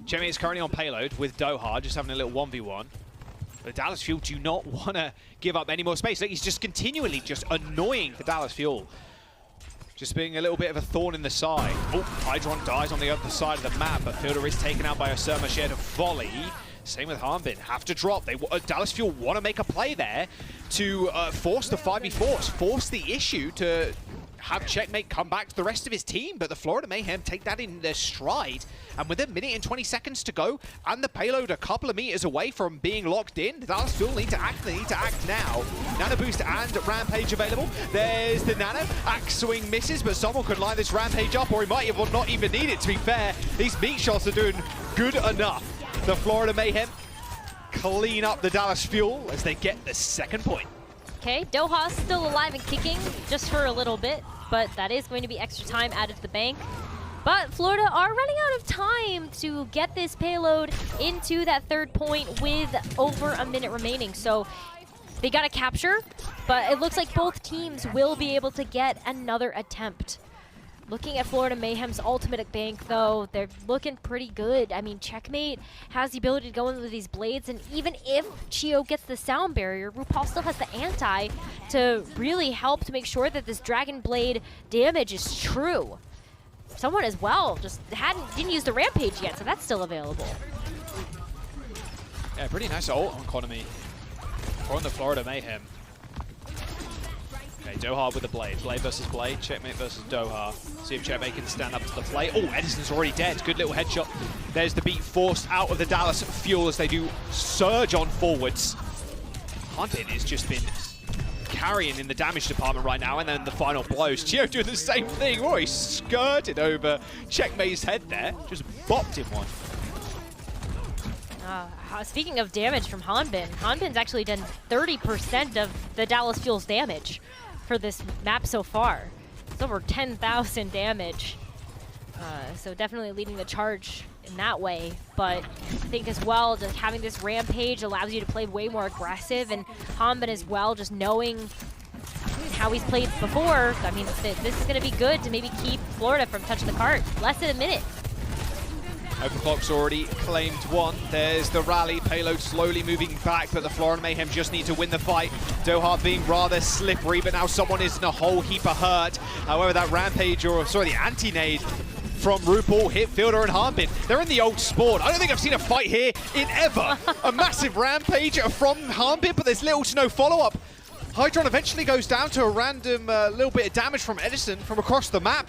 Speaker 1: Checkmate is currently on payload with Doha, just having a little 1v1. But DallasFuel do not want to give up any more space. Like, he's just continually just annoying the DallasFuel. Just being a little bit of a thorn in the side. Oh, Hydron dies on the other side of the map, but Fielder is taken out by a Surmajed volley. Same with Harbin, have to drop. They DallasFuel want to make a play there to force the 5v4s, force the issue to have Checkmate come back to the rest of his team, but the Florida Mayhem take that in their stride. And with 1 minute and 20 seconds to go, and the payload a couple of meters away from being locked in, the DallasFuel need to act, they need to act now. Nano Boost and Rampage available. There's the Nano, Axe Swing misses, but someone could line this Rampage up, or he might not even need it, to be fair. These meat shots are doing good enough. The Florida Mayhem clean up the DallasFuel as they get the second point.
Speaker 2: Okay, Doha's still alive and kicking just for a little bit, but that is going to be extra time added to the bank. But Florida are running out of time to get this payload into that third point with over a minute remaining. So they got to capture, but it looks like both teams will be able to get another attempt. Looking at Florida Mayhem's ultimate bank, though, they're looking pretty good. I mean, Checkmate has the ability to go in with these blades, and even if Chio gets the sound barrier, RuPaul still has the anti to really help to make sure that this Dragon Blade damage is true. Someone as well just didn't use the Rampage yet, so that's still available.
Speaker 1: Yeah, pretty nice ult economy from the Florida Mayhem. Okay, Doha with the Blade. Blade versus Blade. Checkmate versus Doha. See if Checkmate can stand up to the play. Oh, Edison's already dead. Good little headshot. There's the beat forced out of the DallasFuel as they do surge on forwards. Hunted has just been carrying in the damage department right now, and then the final blows. Chio doing the same thing. Oh, he skirted over Checkmate's head there. Just bopped him one.
Speaker 2: Speaking of damage from Hanbin, Hanbin's actually done 30% of the DallasFuel's damage for this map so far. It's over 10,000 damage. So definitely leading the charge in that way. But I think as well, just having this Rampage allows you to play way more aggressive, and Hanbin as well, just knowing how he's played before. I mean, this is going to be good to maybe keep Florida from touching the cart. Less than a minute.
Speaker 1: Overclock's already claimed one. There's the rally. Payload slowly moving back, but the Florida Mayhem just need to win the fight. Doha being rather slippery, but now someone is in a whole heap of hurt. However, that Rampage, or sorry, the anti-nade from RuPaul hit Fielder and Hanbin. They're in the old sport. I don't think I've seen a fight here in ever. A massive Rampage from Hanbin, but there's little to no follow-up. Hydron eventually goes down to a random little bit of damage from Edison from across the map.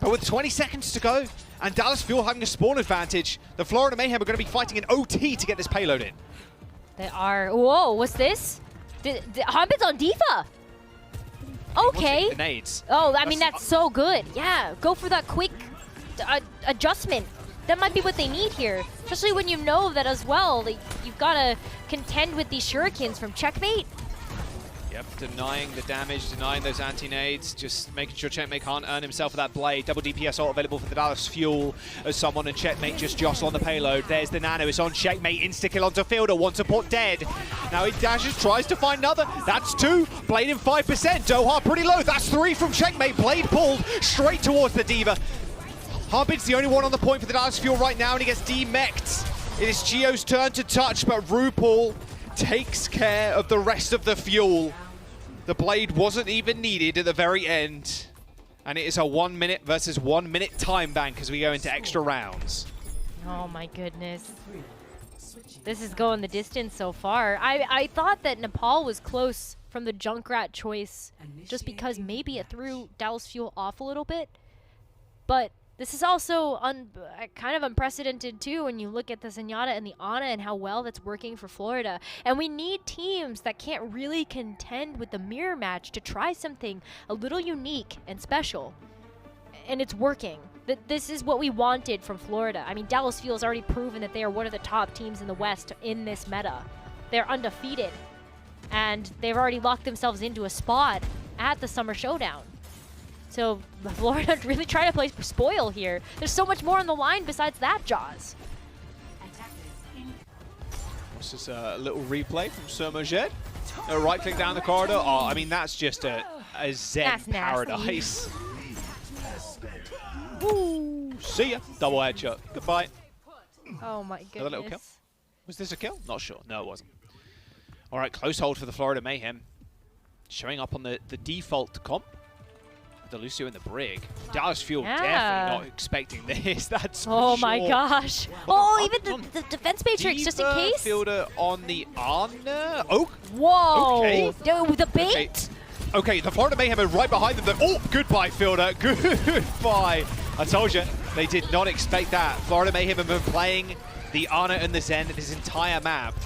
Speaker 1: But with 20 seconds to go, and DallasFuel having a spawn advantage, the Florida Mayhem are going to be fighting an OT to get this payload in.
Speaker 2: They are. Whoa, what's this? Hanbin's on Diva. Okay.
Speaker 1: The nades.
Speaker 2: Oh, I mean, that's so good. Yeah, go for that quick adjustment. That might be what they need here, especially when you know that as well. Like, you've got to contend with these shurikens from Checkmate.
Speaker 1: Yep, denying the damage, denying those anti-nades, just making sure Checkmate can't earn himself for that blade. Double DPS ult available for the DallasFuel as someone and Checkmate just jostle on the payload. There's the nano, it's on Checkmate, insta-kill onto Fielder, one support dead. Now he dashes, tries to find another. That's 2, Blade in 5%. Doha pretty low, that's 3 from Checkmate. Blade pulled straight towards the Diva. Harbin's the only one on the point for the DallasFuel right now, and he gets demech'd. It is Gio's turn to touch, but RuPaul takes care of the rest of the fuel. The blade wasn't even needed at the very end. And it is a 1 minute versus 1 minute time bank as we go into extra rounds.
Speaker 2: Oh my goodness. This is going the distance so far. I thought that Nepal was close from the Junkrat choice just because maybe it threw DallasFuel off a little bit. But this is also kind of unprecedented too when you look at the Zenyatta and the Ana and how well that's working for Florida. And we need teams that can't really contend with the mirror match to try something a little unique and special. And it's working. This is what we wanted from Florida. I mean, DallasFuel has already proven that they are one of the top teams in the West in this meta. They're undefeated. And they've already locked themselves into a spot at the Summer Showdown. So Florida really trying to play spoil here. There's so much more on the line besides that, Jaws.
Speaker 1: This is a little replay from Sermojed. A right click down the corridor. Oh, I mean, that's just a Zen paradise. Ooh, see ya. Double headshot. Goodbye.
Speaker 2: Oh my goodness.
Speaker 1: Another little kill. Was this a kill? Not sure. No, it wasn't. All right, close hold for the Florida Mayhem. Showing up on the default comp. The Lucio and the Brig. DallasFuel definitely not expecting this. That's for
Speaker 2: my
Speaker 1: sure.
Speaker 2: gosh. Oh, even the defense matrix just in case.
Speaker 1: Fielder on the Ana. Oh.
Speaker 2: Whoa.
Speaker 1: Okay.
Speaker 2: Dude, the bait.
Speaker 1: Okay, the Florida Mayhem are right behind them. Oh, goodbye, Fielder. Goodbye. I told you, they did not expect that. Florida Mayhem have been playing the Ana and the Zen this entire map.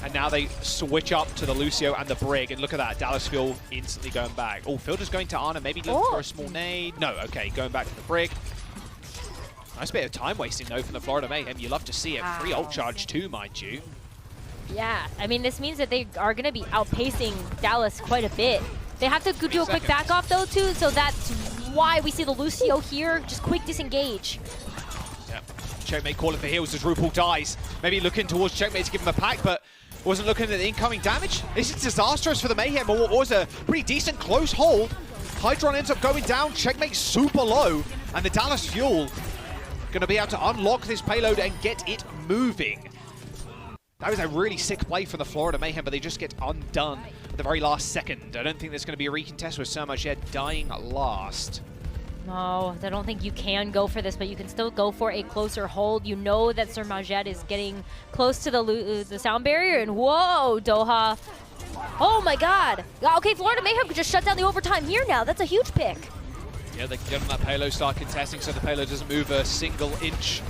Speaker 1: And now they switch up to the Lucio and the Brig. And look at that, DallasFuel instantly going back. Oh, Fielder's going to Ana, maybe looking for a small nade. No, okay, going back to the Brig. Nice bit of time wasting though from the Florida Mayhem. You love to see it. Free ult charge too, mind you.
Speaker 2: Yeah, I mean, this means that they are going to be outpacing Dallas quite a bit. They have to do a quick back off though too, so that's why we see the Lucio here. Just quick disengage.
Speaker 1: Yep. Checkmate calling for heals as RuPaul dies. Maybe looking towards Checkmate to give him a pack, but wasn't looking at the incoming damage. This is disastrous for the Mayhem, but what was a pretty decent close hold. Hydron ends up going down, Checkmate super low, and the DallasFuel gonna be able to unlock this payload and get it moving. That was a really sick play from the Florida Mayhem, but they just get undone at the very last second. I don't think there's gonna be a recontest with Sermojed dying last.
Speaker 2: No, I don't think you can go for this, but you can still go for a closer hold. You know that Sermojed is getting close to the sound barrier, and whoa, Doha. Oh my god. Okay, Florida Mayhem could just shut down the overtime here now. That's a huge pick.
Speaker 1: Yeah, they can get on that payload, start contesting so the payload doesn't move a single inch.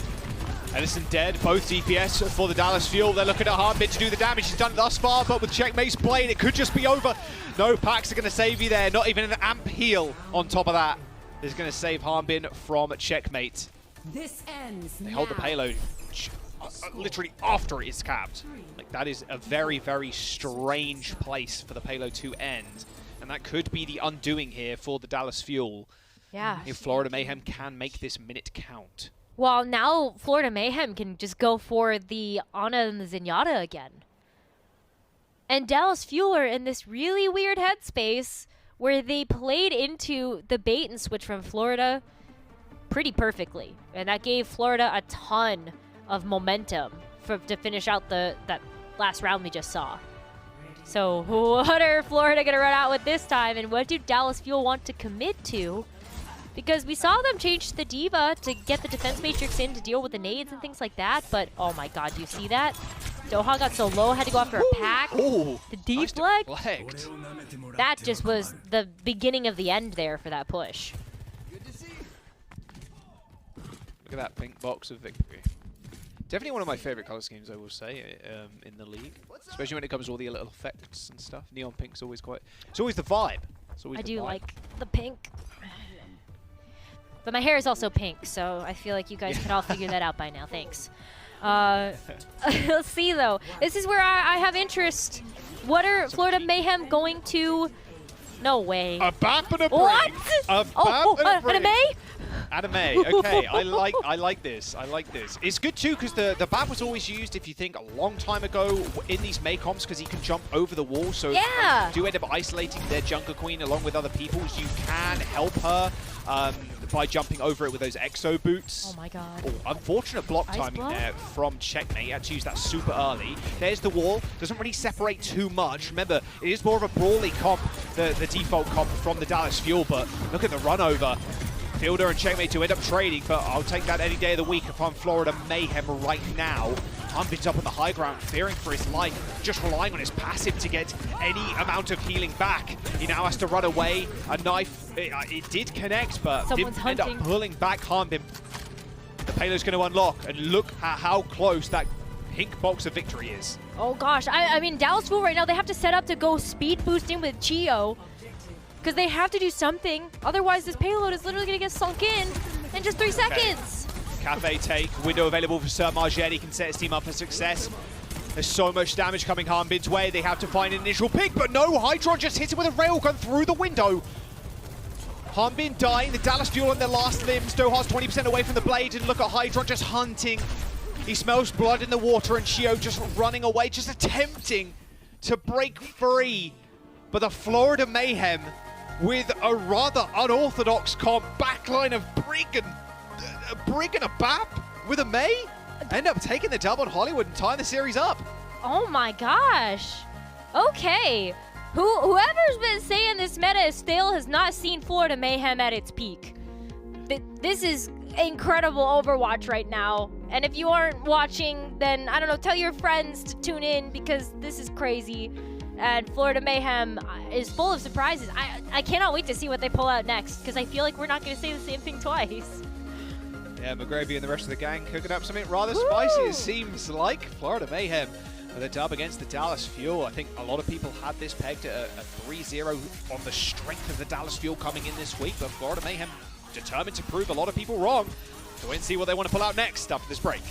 Speaker 1: Edison dead, both DPS for the DallasFuel. They're looking at Harbin to do the damage. He's done it thus far, but with Checkmate's blade, it could just be over. No packs are going to save you there. Not even an amp heal on top of that is going to save Harbin from Checkmate.
Speaker 4: This ends
Speaker 1: They hold the payload literally after it is capped. Like, that is a very, very strange place for the payload to end. And that could be the undoing here for the DallasFuel.
Speaker 2: Yeah.
Speaker 1: If Florida Mayhem can make this minute count.
Speaker 2: Well, now Florida Mayhem can just go for the Ana and the Zenyatta again. And DallasFuel are in this really weird headspace where they played into the bait and switch from Florida pretty perfectly. And that gave Florida a ton of momentum to finish out that last round we just saw. So what are Florida going to run out with this time? And what do DallasFuel want to commit to? Because we saw them change the Diva to get the defense matrix in to deal with the nades and things like that. But, oh my god, do you see that? Doha got so low, had to go after a pack.
Speaker 1: Ooh,
Speaker 2: the deep
Speaker 1: nice
Speaker 2: leg. That just was the beginning of the end there for that push.
Speaker 1: Look at that pink box of victory. Definitely one of my favorite color schemes, I will say, in the league. Especially when it comes to all the little effects and stuff. Neon pink's always it's always the vibe. It's always
Speaker 2: I
Speaker 1: the
Speaker 2: do
Speaker 1: vibe.
Speaker 2: like the pink. But my hair is also pink, so I feel like you guys could all figure that out by now. Thanks. Let's see, though. This is where I have interest. What are Florida Mayhem going to... No way.
Speaker 1: A bap and a break.
Speaker 2: What?
Speaker 1: A bap and a break.
Speaker 2: Anime?
Speaker 1: Anime. Okay, I like this. I like this. It's good too because the bap was always used, if you think, a long time ago in these May comps because he can jump over the wall. So
Speaker 2: Yeah.
Speaker 1: if you do end up isolating their Junker Queen along with other people's, you can help her by jumping over it with those exo boots.
Speaker 2: Oh my god.
Speaker 1: Oh, unfortunate block
Speaker 2: Ice
Speaker 1: timing
Speaker 2: block?
Speaker 1: there from Checkmate. He had to use that super early. There's the wall. Doesn't really separate too much. Remember, it is more of a brawly comp, the default comp from the DallasFuel, but look at the run over. Fielder and Checkmate to end up trading, but I'll take that any day of the week if I'm Florida Mayhem right now. Humbin's up on the high ground, fearing for his life, just relying on his passive to get any amount of healing back. He now has to run away. A knife, it did connect, but
Speaker 2: Someone's
Speaker 1: didn't end
Speaker 2: hunting.
Speaker 1: up pulling back Humbin. The payload's going to unlock, and look at how close that pink box of victory is.
Speaker 2: Oh gosh. I mean, DallasFuel right now, they have to set up to go speed boosting with Chio. Because they have to do something. Otherwise, this payload is literally going to get sunk in just 3 seconds.
Speaker 1: Cafe take, window available for Sir Margette. He can set his team up for success. There's so much damage coming Harbin's way. They have to find an initial pick, but no, Hydron just hits him with a railgun through the window. Harbin dying, the DallasFuel on their last limbs. Doha's 20% away from the blade, and look at Hydron just hunting. He smells blood in the water, and Chio just running away, just attempting to break free. But the Florida Mayhem, with a rather unorthodox comp, backline of Brig and a Bap with a May, end up taking the dub on Hollywood and tying the series up.
Speaker 2: Oh my gosh. Okay. Whoever's been saying this meta is stale has not seen Florida Mayhem at its peak. This is incredible Overwatch right now. And if you aren't watching, then, I don't know, tell your friends to tune in because this is crazy. And Florida Mayhem is full of surprises. I cannot wait to see what they pull out next because I feel like we're not going to say the same thing twice.
Speaker 1: Yeah, McGravy and the rest of the gang cooking up something rather spicy, it seems like. Florida Mayhem with a dub against the DallasFuel. I think a lot of people had this pegged at a 3-0 on the strength of the DallasFuel coming in this week, but Florida Mayhem determined to prove a lot of people wrong. So wait and see what they want to pull out next after this break.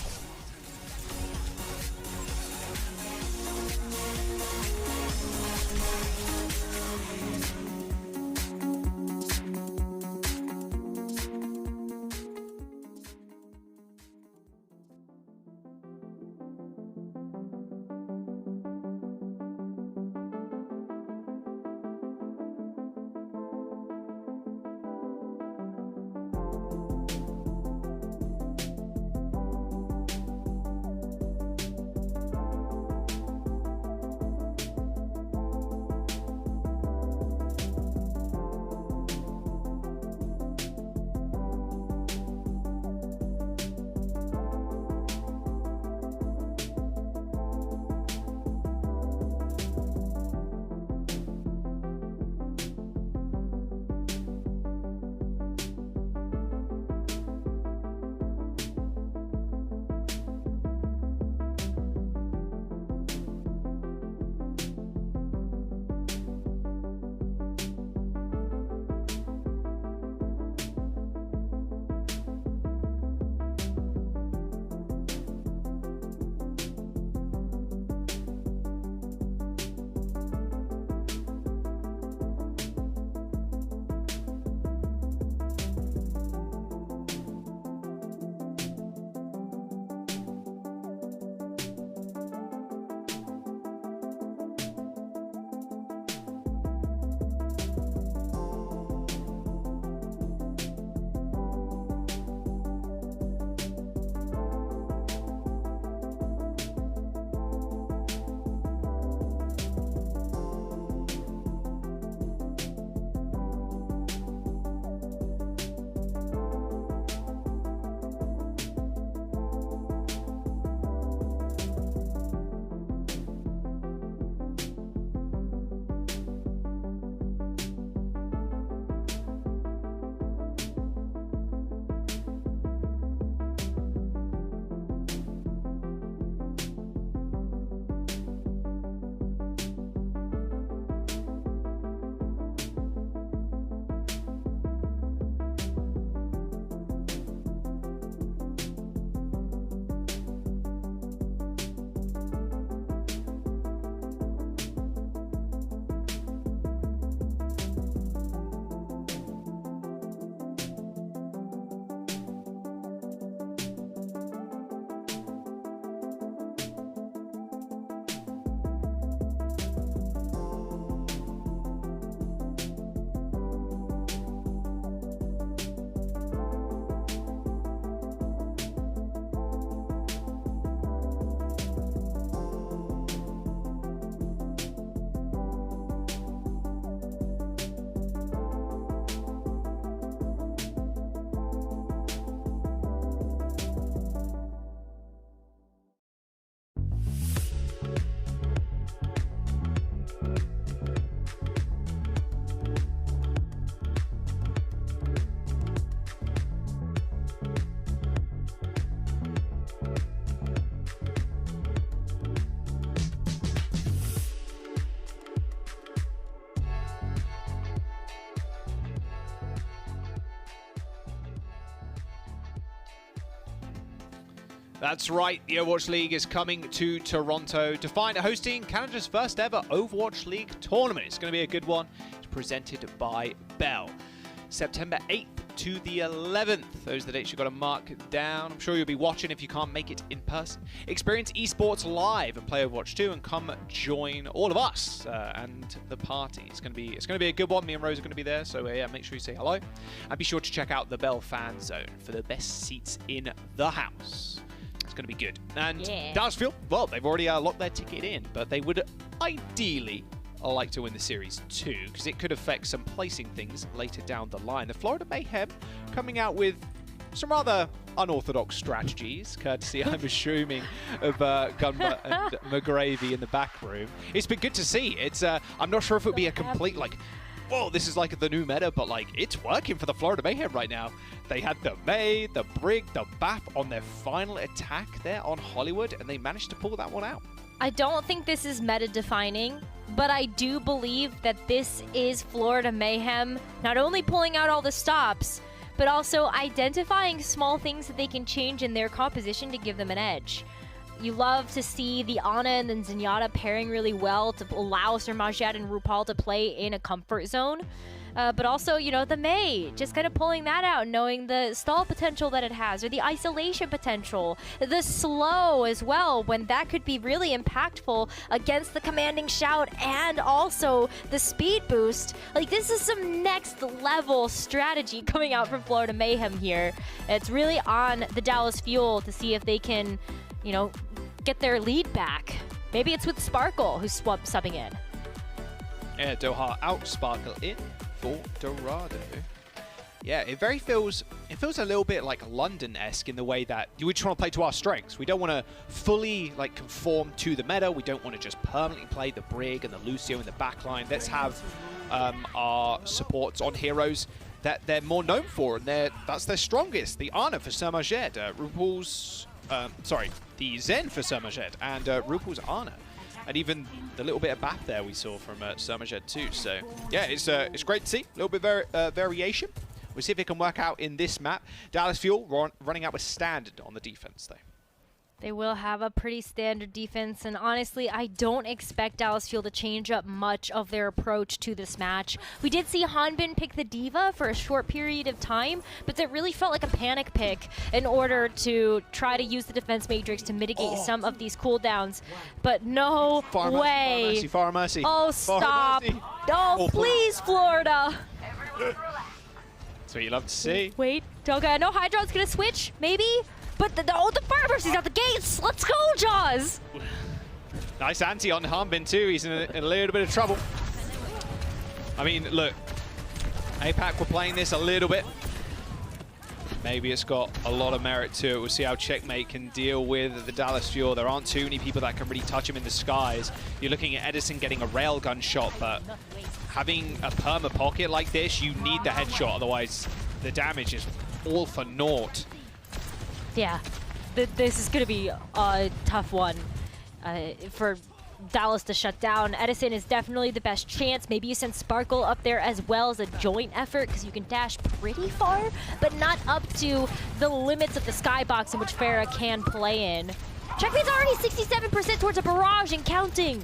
Speaker 1: That's right, the Overwatch League is coming to Toronto to find hosting Canada's first ever Overwatch League tournament. It's going to be a good one. It's presented by Bell. September 8th to the 11th. Those are the dates you've got to mark down. I'm sure you'll be watching if you can't make it in person. Experience Esports live and play Overwatch 2 and come join all of us and the party. It's going to be a good one. Me and Rose are going to be there, so yeah, make sure you say hello. And be sure to check out the Bell Fan Zone for the best seats in the house. It's going to be good. And DallasFuel, well, they've already locked their ticket in, but they would ideally like to win the series too, because it could affect some placing things later down the line. The Florida Mayhem coming out with some rather unorthodox strategies, courtesy, I'm assuming, of Gunma and McGravy in the back room. It's been good to see. It's I'm not sure if it would be a complete, like, whoa, this is like the new meta, but like, it's working for the Florida Mayhem right now. They had the May, the Brig, the BAP on their final attack there on Hollywood, and they managed to pull that one out.
Speaker 2: I don't think this is meta-defining, but I do believe that this is Florida Mayhem not only pulling out all the stops, but also identifying small things that they can change in their composition to give them an edge. You love to see the Ana and then Zenyatta pairing really well to allow Sermajed and RuPaul to play in a comfort zone. But also, you know, the May, just kind of pulling that out, knowing the stall potential that it has, or the isolation potential, the slow as well, when that could be really impactful against the commanding shout, and also the speed boost. Like, this is some next level strategy coming out from Florida Mayhem here. It's really on the DallasFuel to see if they can, you know, get their lead back. Maybe it's with Sparkle, who's subbing in.
Speaker 1: Yeah, Doha out, Sparkle in for Dorado. Yeah, it feels a little bit like London-esque in the way that we just want to play to our strengths. We don't want to fully like conform to the meta. We don't want to just permanently play the Brig and the Lucio in the backline. Let's have our supports on heroes that they're more known for, and that's their strongest. The Ana for Sermajed, RuPaul's the Zen for Sermajed, and RuPaul's Ana. And even the little bit of BAP there we saw from Sermajed too. So yeah, it's great to see. A little bit of variation. We'll see if it can work out in this map. DallasFuel running out with standard on the defense though.
Speaker 2: They will have a pretty standard defense, and honestly, I don't expect DallasFuel to change up much of their approach to this match. We did see Hanbin pick the D.Va for a short period of time, but that really felt like a panic pick in order to try to use the defense matrix to mitigate some of these cooldowns. But no way.
Speaker 1: Far mercy.
Speaker 2: Oh, stop. Oh, please, Florida.
Speaker 1: That's what you love to see.
Speaker 2: Wait, okay, I know Hydron's gonna switch, maybe? But the Fire Mercy's out the gates! Let's go, Jaws!
Speaker 1: Nice anti on Hanbin too. He's in a little bit of trouble. I mean, look, APAC were playing this a little bit. Maybe it's got a lot of merit to it. We'll see how Checkmate can deal with the DallasFuel. There aren't too many people that can really touch him in the skies. You're looking at Edison getting a railgun shot, but having a perma pocket like this, you need the headshot, otherwise the damage is all for naught.
Speaker 2: Yeah, this is going to be a tough one for Dallas to shut down. Edison is definitely the best chance. Maybe you send Sparkle up there as well as a joint effort, because you can dash pretty far, but not up to the limits of the skybox in which Farah can play in. Checkmate's already 67% towards a barrage and counting.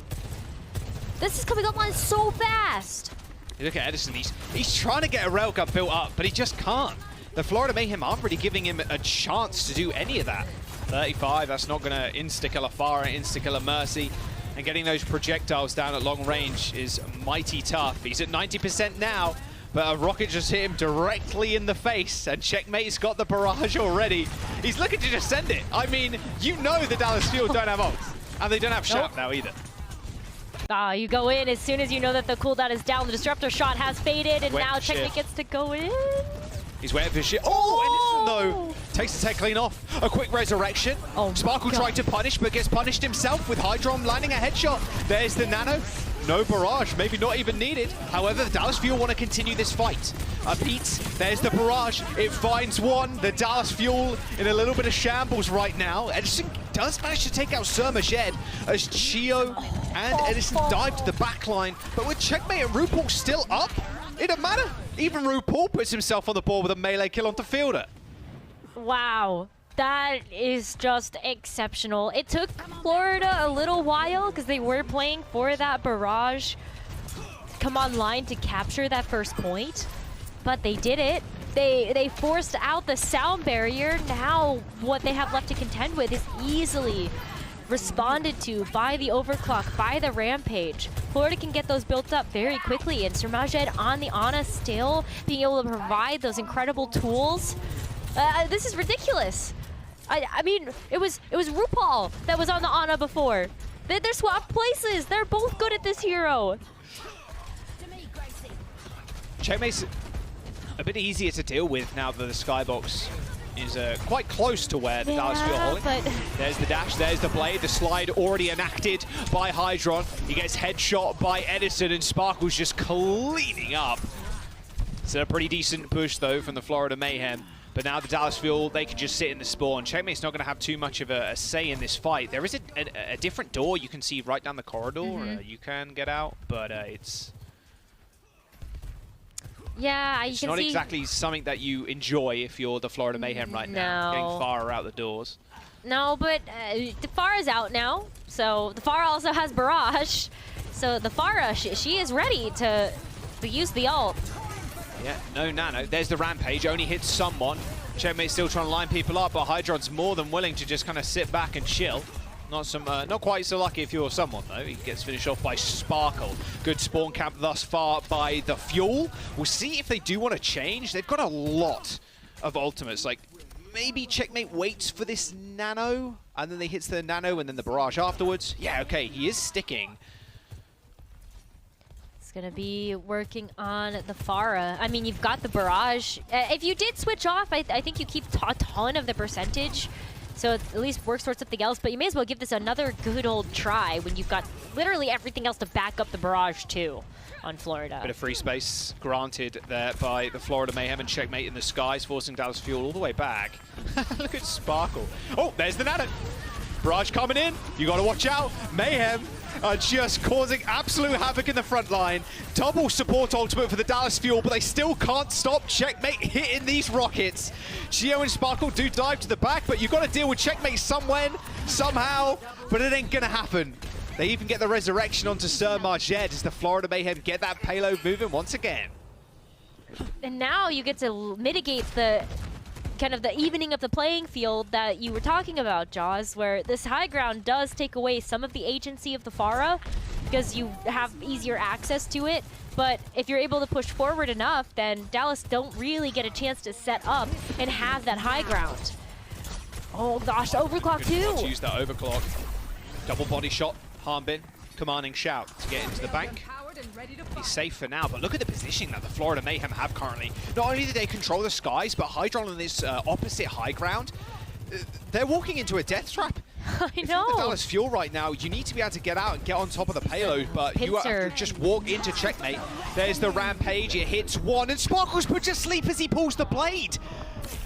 Speaker 2: This is coming online so fast.
Speaker 1: You look at Edison, he's trying to get a railgun built up, but he just can't. The Florida Mayhem aren't really giving him a chance to do any of that. 35, that's not going to insta-kill a Farah, insta-kill a Mercy. And getting those projectiles down at long range is mighty tough. He's at 90% now, but a rocket just hit him directly in the face, and Checkmate's got the barrage already. He's looking to just send it. I mean, you know the DallasFuel don't have ults, and they don't have shout now either.
Speaker 2: You go in as soon as you know that the cooldown is down. The disruptor shot has faded, and now Checkmate gets to go in.
Speaker 1: He's waiting for shit. Oh, Edison, though, takes the tech clean off. A quick resurrection. Sparkle tried to punish, but gets punished himself with Hydron landing a headshot. There's the nano. No barrage, maybe not even needed. However, the DallasFuel want to continue this fight. Pete, there's the barrage. It finds one. The DallasFuel in a little bit of shambles right now. Edison does manage to take out Sermajed as Chio and Edison dive to the backline. But with Checkmate and RuPaul still up, it doesn't matter. Even RuPaul puts himself on the board with a melee kill onto Fielder.
Speaker 2: Wow. That is just exceptional. It took Florida a little while because they were playing for that barrage come online to capture that first point, but they did it. They forced out the sound barrier. Now what they have left to contend with is easily responded to by the overclock, by the rampage. Florida can get those built up very quickly, and Sermajed on the Ana still being able to provide those incredible tools. This is ridiculous. I mean, it was RuPaul that was on the Ana before. They're swapped places. They're both good at this hero.
Speaker 1: Checkmate's a bit easier to deal with now that the skybox is quite close to where the DallasFuel are holding.
Speaker 2: But
Speaker 1: there's the dash, there's the blade, the slide already enacted by Hydron. He gets headshot by Edison, and Sparkle's just cleaning up. It's a pretty decent push though from the Florida Mayhem. But now the DallasFuel, they can just sit in the spawn. Checkmate's not going to have too much of a say in this fight. There is a different door you can see right down the corridor. You can get out, but it's...
Speaker 2: yeah,
Speaker 1: it's not exactly something that you enjoy if you're the Florida Mayhem right now. Getting Farah out the doors.
Speaker 2: No, but the Farah's out now. So the Farah also has Barrage. So the Farah, she is ready to use the ult.
Speaker 1: Yeah, no nano. There's the rampage. Only hits someone. Checkmate's still trying to line people up, but Hydron's more than willing to just kind of sit back and chill. Not quite so lucky if you're someone, though. He gets finished off by Sparkle. Good spawn camp thus far by the Fuel. We'll see if they do want to change. They've got a lot of ultimates. Like, maybe Checkmate waits for this nano, and then they hits the nano and then the barrage afterwards. Yeah, okay, he is sticking.
Speaker 2: It's going to be working on the Farah. I mean, you've got the barrage. If you did switch off, I think you keep a ton of the percentage. So it at least works towards something else, but you may as well give this another good old try when you've got literally everything else to back up the barrage too on Florida.
Speaker 1: Bit of free space granted there by the Florida Mayhem, and Checkmate in the skies, forcing DallasFuel all the way back. Look at Sparkle. Oh, there's the nano. Barrage coming in. You got to watch out. Mayhem are just causing absolute havoc in the front line. Double support ultimate for the DallasFuel, but they still can't stop Checkmate hitting these rockets. Gio and Sparkle do dive to the back, but you've got to deal with Checkmate somewhere, somehow, but it ain't going to happen. They even get the resurrection onto Sermajed as the Florida Mayhem get that payload moving once again.
Speaker 2: And now you get to mitigate the kind of the evening of the playing field that you were talking about, Jaws, where this high ground does take away some of the agency of the Farah because you have easier access to it. But if you're able to push forward enough, then Dallas don't really get a chance to set up and have that high ground. Oh gosh, overclock too.
Speaker 1: Let's use that overclock. Double body shot, Harmbin, commanding shout to get into the bank. He's safe for now, but look at the positioning that the Florida Mayhem have currently. Not only do they control the skies, but Hydron on this opposite high ground, they're walking into a death trap.
Speaker 2: I know.
Speaker 1: If you're the DallasFuel right now, you need to be able to get out and get on top of the payload, but you have to just walk into Checkmate. There's the rampage, it hits one, and Sparkle's put to sleep as he pulls the blade.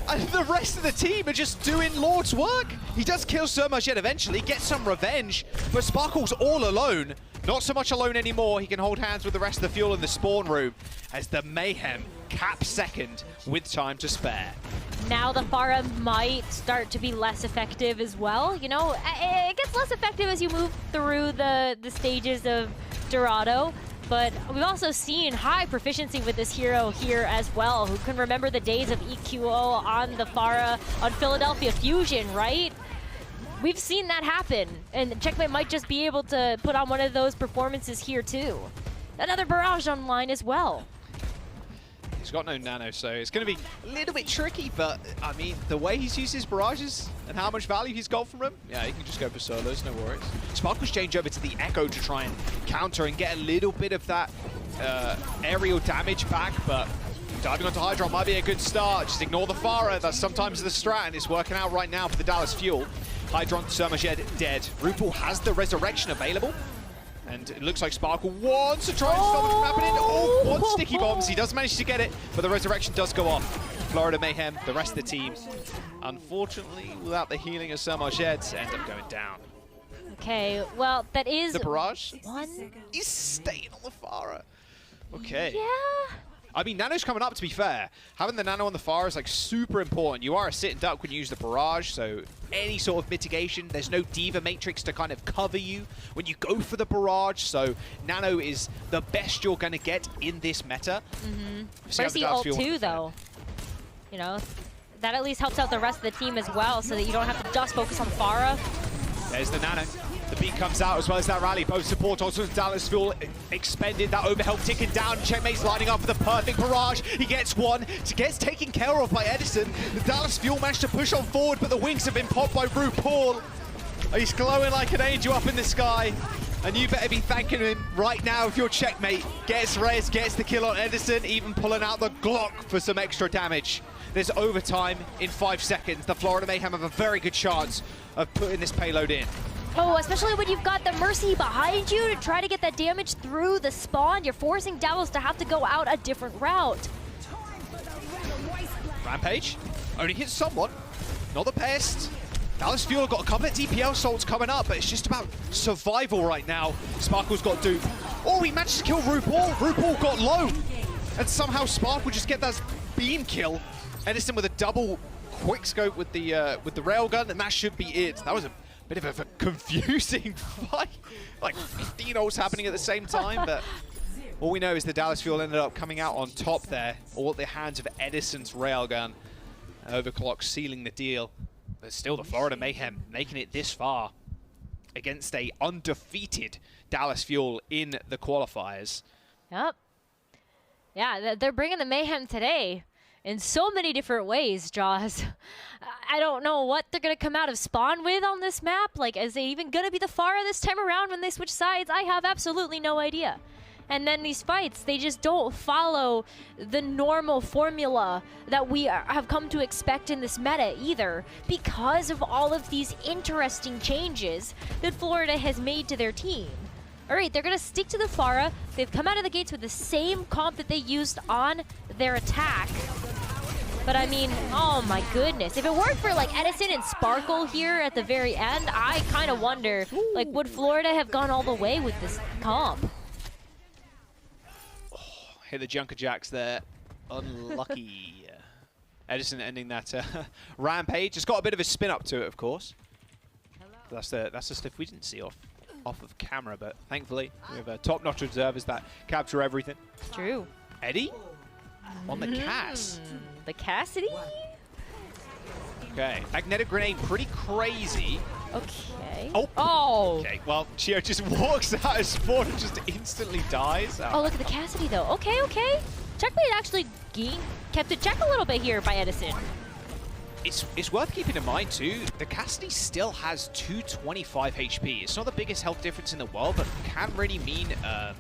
Speaker 1: And the rest of the team are just doing Lord's work. He does kill Sermajed eventually, gets some revenge, but Sparkle's all alone. Not so much alone anymore. He can hold hands with the rest of the Fuel in the spawn room as the Mayhem cap second with time to spare.
Speaker 2: Now the Farah might start to be less effective as well. You know, it gets less effective as you move through the stages of Dorado. But we've also seen high proficiency with this hero here as well. Who can remember the days of EQO on the Farah on Philadelphia Fusion, right? We've seen that happen, and Checkmate might just be able to put on one of those performances here too. Another barrage online as well.
Speaker 1: He's got no nano, so it's going to be a little bit tricky, but I mean, the way he's used his barrages and how much value he's got from them, yeah, he can just go for solos, no worries. Sparkle's change over to the Echo to try and counter and get a little bit of that aerial damage back, but diving onto Hydron might be a good start. Just ignore the Farah, that's sometimes the strat, and it's working out right now for the DallasFuel. Hydron, Sermajed dead. RuPaul has the resurrection available. And it looks like Sparkle wants to try and stop it from happening. Oh, one sticky bombs. He does manage to get it, but the resurrection does go off. Florida Mayhem, the rest of the team, unfortunately, without the healing of Sermajed, end up going down.
Speaker 2: Okay, well, that is
Speaker 1: the barrage.
Speaker 2: one.
Speaker 1: He's staying on the Farah. Okay.
Speaker 2: Yeah.
Speaker 1: I mean, Nano's coming up, to be fair. Having the Nano on the far is like super important. You are a sit and duck when you use the barrage, so any sort of mitigation. There's no Diva Matrix to kind of cover you when you go for the barrage, so Nano is the best you're going to get in this meta.
Speaker 2: Mercy ult too, though. You know, that at least helps out the rest of the team as well, so that you don't have to just focus on Pharah.
Speaker 1: There's the Nano. The beat comes out as well as that rally. Both support also DallasFuel expended. That overhelp ticking down. Checkmate's lining up for the perfect barrage. He gets one. Gets taken care of by Edison. The DallasFuel managed to push on forward, but the wings have been popped by RuPaul. He's glowing like an angel up in the sky. And you better be thanking him right now if your Checkmate gets res, gets the kill on Edison, even pulling out the Glock for some extra damage. There's overtime in 5 seconds. The Florida Mayhem have a very good chance of putting this payload in.
Speaker 2: Oh, especially when you've got the Mercy behind you to try to get that damage through the spawn. You're forcing Dallas to have to go out a different route.
Speaker 1: Rampage only hits someone, not the best. DallasFuel got a couple of DPL assaults coming up, but it's just about survival right now. Sparkle's got dupe. Oh, he managed to kill RuPaul. RuPaul got low, and somehow Sparkle just get that beam kill. Edison with a double quick scope with the railgun, and that should be it. That was a bit of a confusing fight. Like 15 ults happening at the same time, but all we know is the DallasFuel ended up coming out on top there, all at the hands of Edison's railgun. Overclock sealing the deal, but still the Florida Mayhem making it this far against a undefeated DallasFuel in the qualifiers.
Speaker 2: Yep. Yeah, they're bringing the Mayhem today in so many different ways, Jaws. I don't know what they're going to come out of spawn with on this map. Like, is it even going to be the Pharah this time around when they switch sides? I have absolutely no idea. And then these fights, they just don't follow the normal formula that we have come to expect in this meta either, because of all of these interesting changes that Florida has made to their team. All right, they're going to stick to the Pharah. They've come out of the gates with the same comp that they used on their attack. But I mean, oh my goodness. If it weren't for like Edison and Sparkle here at the very end, I kind of wonder, like, would Florida have gone all the way with this comp?
Speaker 1: Oh, hit the Junker Jacks there. Unlucky. Edison ending that rampage. It's got a bit of a spin up to it, of course. That's the stuff we didn't see off of camera, but thankfully we have top-notch observers that capture everything.
Speaker 2: True.
Speaker 1: Eddie on the Cass.
Speaker 2: The Cassidy?
Speaker 1: Okay, magnetic grenade, pretty crazy.
Speaker 2: Okay.
Speaker 1: Oh. Okay, well, Chio just walks out of spawn and just instantly dies.
Speaker 2: Oh, look at the Cassidy, though. Okay, okay. Checkmate actually kept it check a little bit here by Edison.
Speaker 1: It's worth keeping in mind, too, the Cassidy still has 225 HP. It's not the biggest health difference in the world, but can really mean a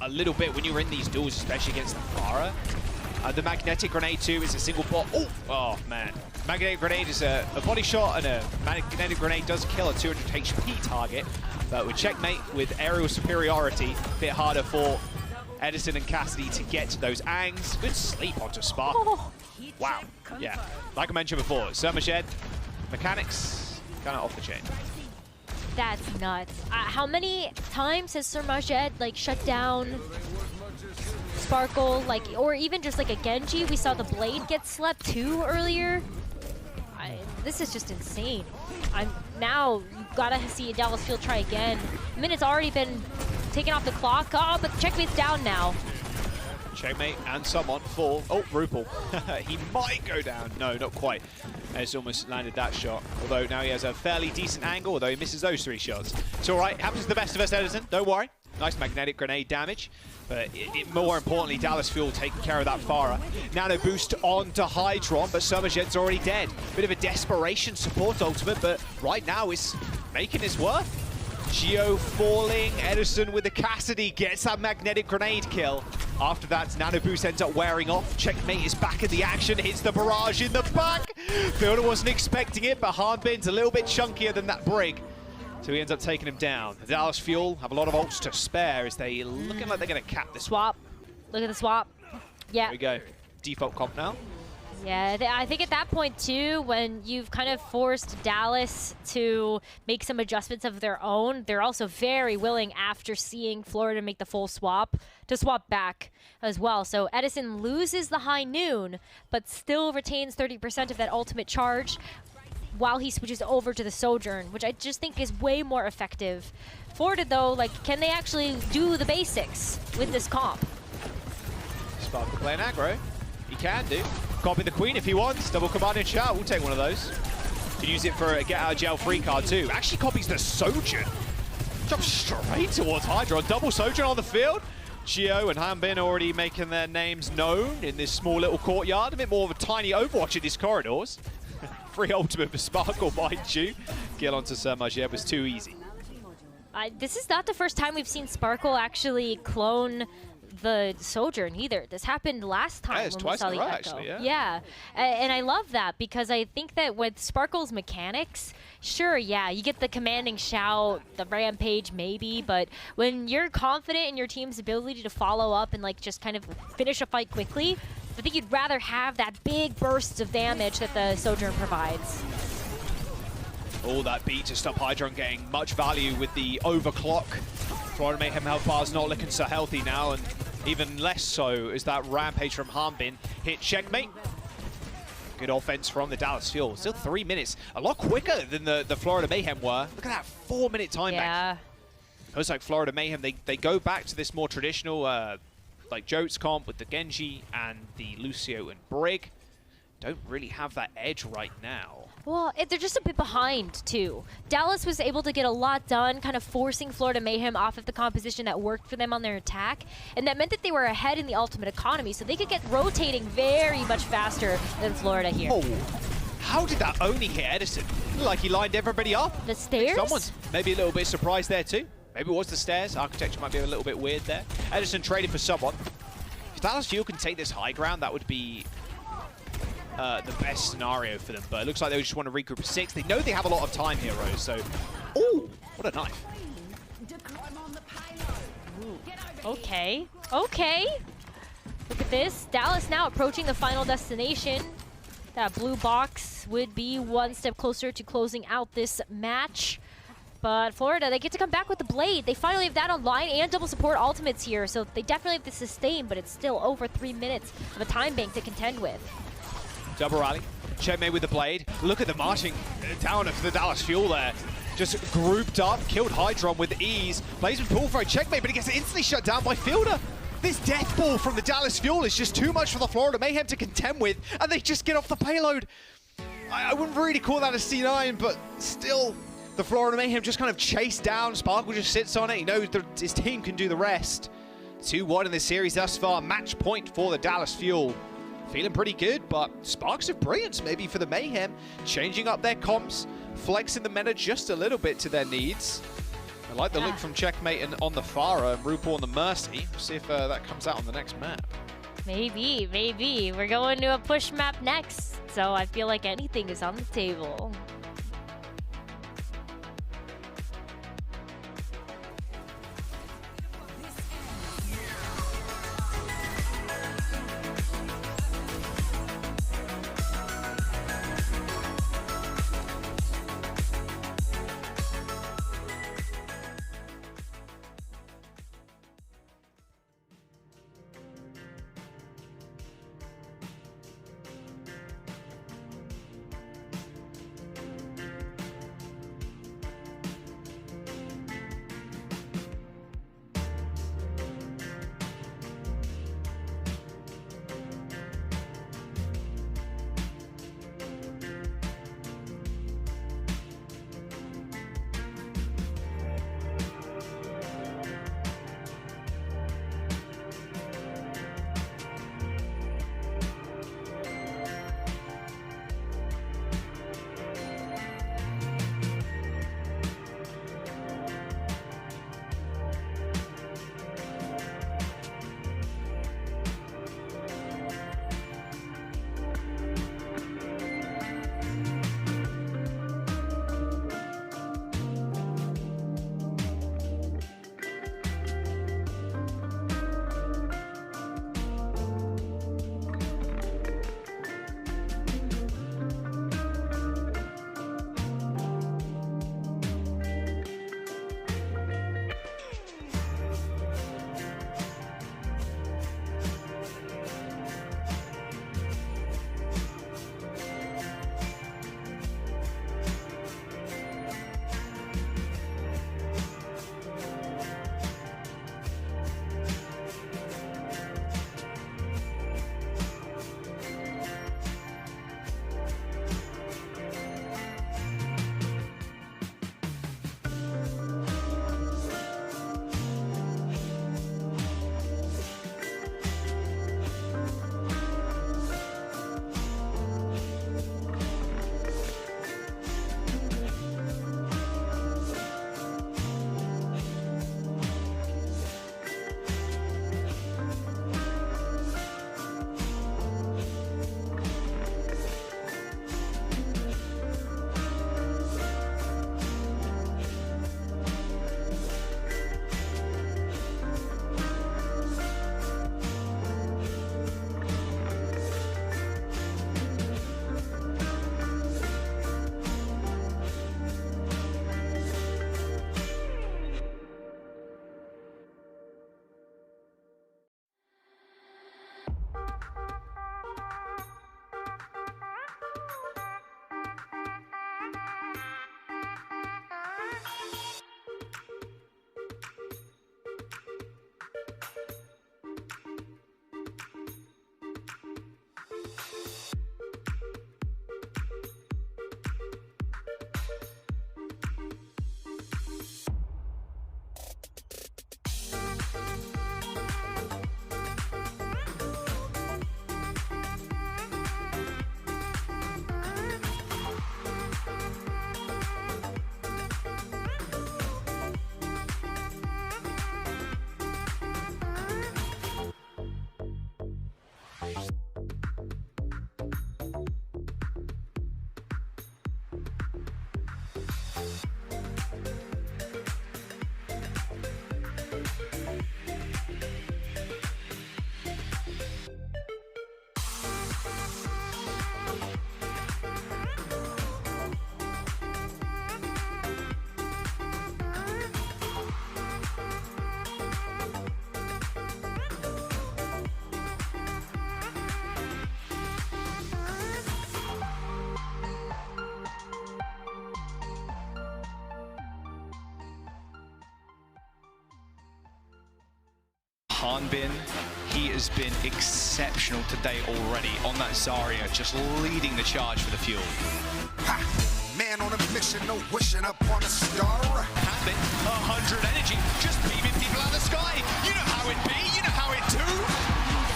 Speaker 1: little bit when you're in these duels, especially against the Pharah. The magnetic grenade, too, is a single bot. Oh, man. Magnetic grenade is a body shot, and a magnetic grenade does kill a 200 HP target. But with Checkmate, with aerial superiority, a bit harder for Edison and Cassidy to get to those angs. Good sleep onto Spark.
Speaker 2: Oh.
Speaker 1: Wow. Yeah. Like I mentioned before, Summer Shed, mechanics, kind of off the chain.
Speaker 2: That's nuts. How many times has Sir Majed like shut down Sparkle, like, or even just like a Genji? We saw the Blade get slept too earlier. This is just insane. Now you gotta see DallasFuel try again. I mean, it's already been taken off the clock. Oh, but Checkmate's down now.
Speaker 1: Checkmate and someone fall. Oh, RuPaul. He might go down. No, not quite. He's almost landed that shot. Although now he has a fairly decent angle, although he misses those 3 shots. It's all right. Happens to the best of us, Edison. Don't worry. Nice magnetic grenade damage. But more importantly, DallasFuel taking care of that Pharah. Nano boost onto Hydron, but Summerjed's already dead. Bit of a desperation support ultimate, but right now is making his worth. Geo falling, Edison with the Cassidy gets that magnetic grenade kill. After that, Nano Boost ends up wearing off. Checkmate is back in the action, hits the barrage in the back. Fielder wasn't expecting it, but Hardbin's a little bit chunkier than that Brig. So he ends up taking him down. The DallasFuel have a lot of ults to spare as they looking like they're going to cap this
Speaker 2: swap. Look at the swap. Yeah.
Speaker 1: There we go. Default comp now.
Speaker 2: Yeah, I think at that point too, when you've kind of forced Dallas to make some adjustments of their own, they're also very willing, after seeing Florida make the full swap, to swap back as well. So Edison loses the high noon, but still retains 30% of that ultimate charge while he switches over to the Sojourn, which I just think is way more effective. Florida though, like, can they actually do the basics with this comp?
Speaker 1: Sparkle playing aggro. He can do. Copy the Queen if he wants. Double command and shout. We'll take one of those. Can use it for a get out of jail free card too. Actually copies the Sojourn. Jumps straight towards Hydra. Double Sojourn on the field. Gio and Hanbin already making their names known in this small little courtyard. A bit more of a tiny Overwatch in these corridors. Free ultimate for Sparkle by Ju. Get onto Sermage was too easy.
Speaker 2: This is not the first time we've seen Sparkle actually clone the Sojourn either. This happened last time when we saw the Echo.
Speaker 1: Actually,
Speaker 2: yeah. And I love that because I think that with Sparkle's mechanics, sure, yeah, you get the commanding shout, the rampage maybe, but when you're confident in your team's ability to follow up and like just kind of finish a fight quickly, I think you'd rather have that big bursts of damage that the Sojourn provides.
Speaker 1: All that beat to stop Hydra getting much value with the overclock. Florida Mayhem health bar's not looking so healthy now, and even less so as that rampage from Hanbin hit checkmate. Good offense from the DallasFuel. Still 3 minutes. A lot quicker than the Florida Mayhem were. Look at that 4-minute time back. It looks like Florida Mayhem, they go back to this more traditional like Jotes comp with the Genji and the Lucio and Brig. Don't really have that edge right now.
Speaker 2: Well, they're just a bit behind, too. Dallas was able to get a lot done, kind of forcing Florida Mayhem off of the composition that worked for them on their attack, and that meant that they were ahead in the ultimate economy, so they could get rotating very much faster than Florida here.
Speaker 1: Oh, how did that only hit Edison? Looked like he lined everybody up.
Speaker 2: The stairs?
Speaker 1: Someone's maybe a little bit surprised there, too. Maybe it was the stairs. Architecture might be a little bit weird there. Edison traded for someone. If DallasFuel can take this high ground, that would be the best scenario for them, but it looks like they just want to regroup at 6. They know they have a lot of time here, Rose, so... Ooh, what a knife.
Speaker 2: Okay, okay. Look at this. Dallas now approaching the final destination. That blue box would be one step closer to closing out this match. But Florida, they get to come back with the Blade. They finally have that online and double support ultimates here, so they definitely have to sustain, but it's still over 3 minutes of a time bank to contend with.
Speaker 1: Double rally. Checkmate with the Blade. Look at the marching down of the DallasFuel there. Just grouped up, killed Hydron with ease. Blazeman pull for a checkmate, but he gets instantly shut down by Fielder. This death ball from the DallasFuel is just too much for the Florida Mayhem to contend with, and they just get off the payload. I wouldn't really call that a C9, but still, the Florida Mayhem just kind of chased down. Sparkle just sits on it. He knows that his team can do the rest. 2-1 in this series thus far. Match point for the DallasFuel. Feeling pretty good, but sparks of brilliance maybe for the Mayhem. Changing up their comps, flexing the meta just a little bit to their needs. I like the look from Checkmate and on the Pharah and Rupo on the Mercy. We'll see if that comes out on the next map.
Speaker 2: Maybe, maybe. We're going to a push map next, so I feel like anything is on the table.
Speaker 4: Hanbin, he has been exceptional today already on that Zarya, just leading the charge for the Fuel.
Speaker 5: Ha! Man on a mission, no wishing upon a star.
Speaker 4: Hanbin, 100 energy, just beaming people out of the sky. You know how it be, you know how it do.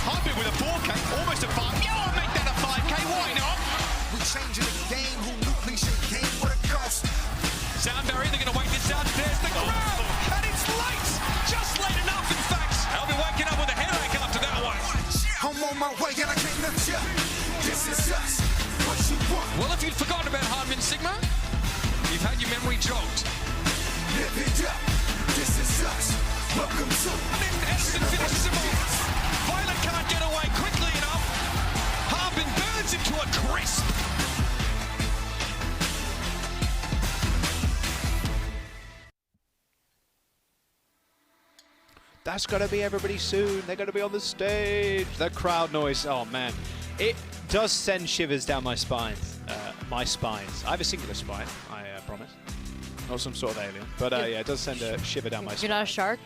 Speaker 4: Hanbin with a 4K, almost a 5. Yeah, I'll make that a 5K, why not?
Speaker 5: We changing the game, who knew cliche came with a cost.
Speaker 4: Soundberry, they're going to wait this out. There's the crowd, and it's late, just late enough, in fact. I'll be waking up with a headache after that one.
Speaker 5: I'm on my way and I came to you. This is us. What you want?
Speaker 3: Well, if you'd forgotten about Hanbin Sigma, you've had your memory jogged.
Speaker 5: Live it up. This is us. Welcome to.
Speaker 3: And then Eston finishes him off. Violet can't get away quickly enough. Hanbin burns into a crisp.
Speaker 1: That's going to be everybody soon. They're going to be on the stage. The crowd noise. Oh, man. It does send shivers down my spines. I have a singular spine, I promise. Not some sort of alien. But yeah, it does send a shiver down my spine.
Speaker 2: You're not a shark?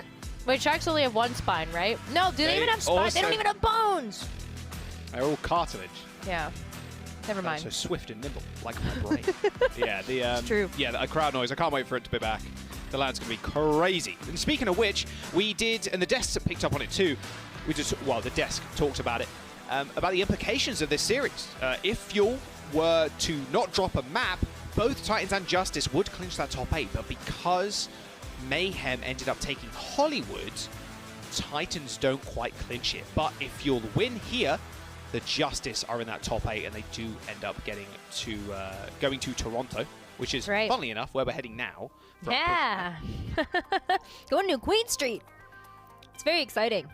Speaker 2: Wait, sharks only have one spine, right? No, do they even have spines? They don't even have bones.
Speaker 1: They're all cartilage.
Speaker 2: Yeah. Never mind.
Speaker 1: So swift and nimble, like my brain. Yeah,
Speaker 2: It's true.
Speaker 1: Yeah, the crowd noise. I can't wait for it to be back. The land's going to be crazy. And speaking of which, we did, and the desks have picked up on it too. The desk talked about it, about the implications of this series. If Fuel were to not drop a map, both Titans and Justice would clinch that top 8. But because Mayhem ended up taking Hollywood, Titans don't quite clinch it. But if Fuel win here, the Justice are in that top 8, and they do end up getting to going to Toronto, which is, funnily enough, where we're heading now.
Speaker 2: Yeah. Going to Queen Street. It's very exciting.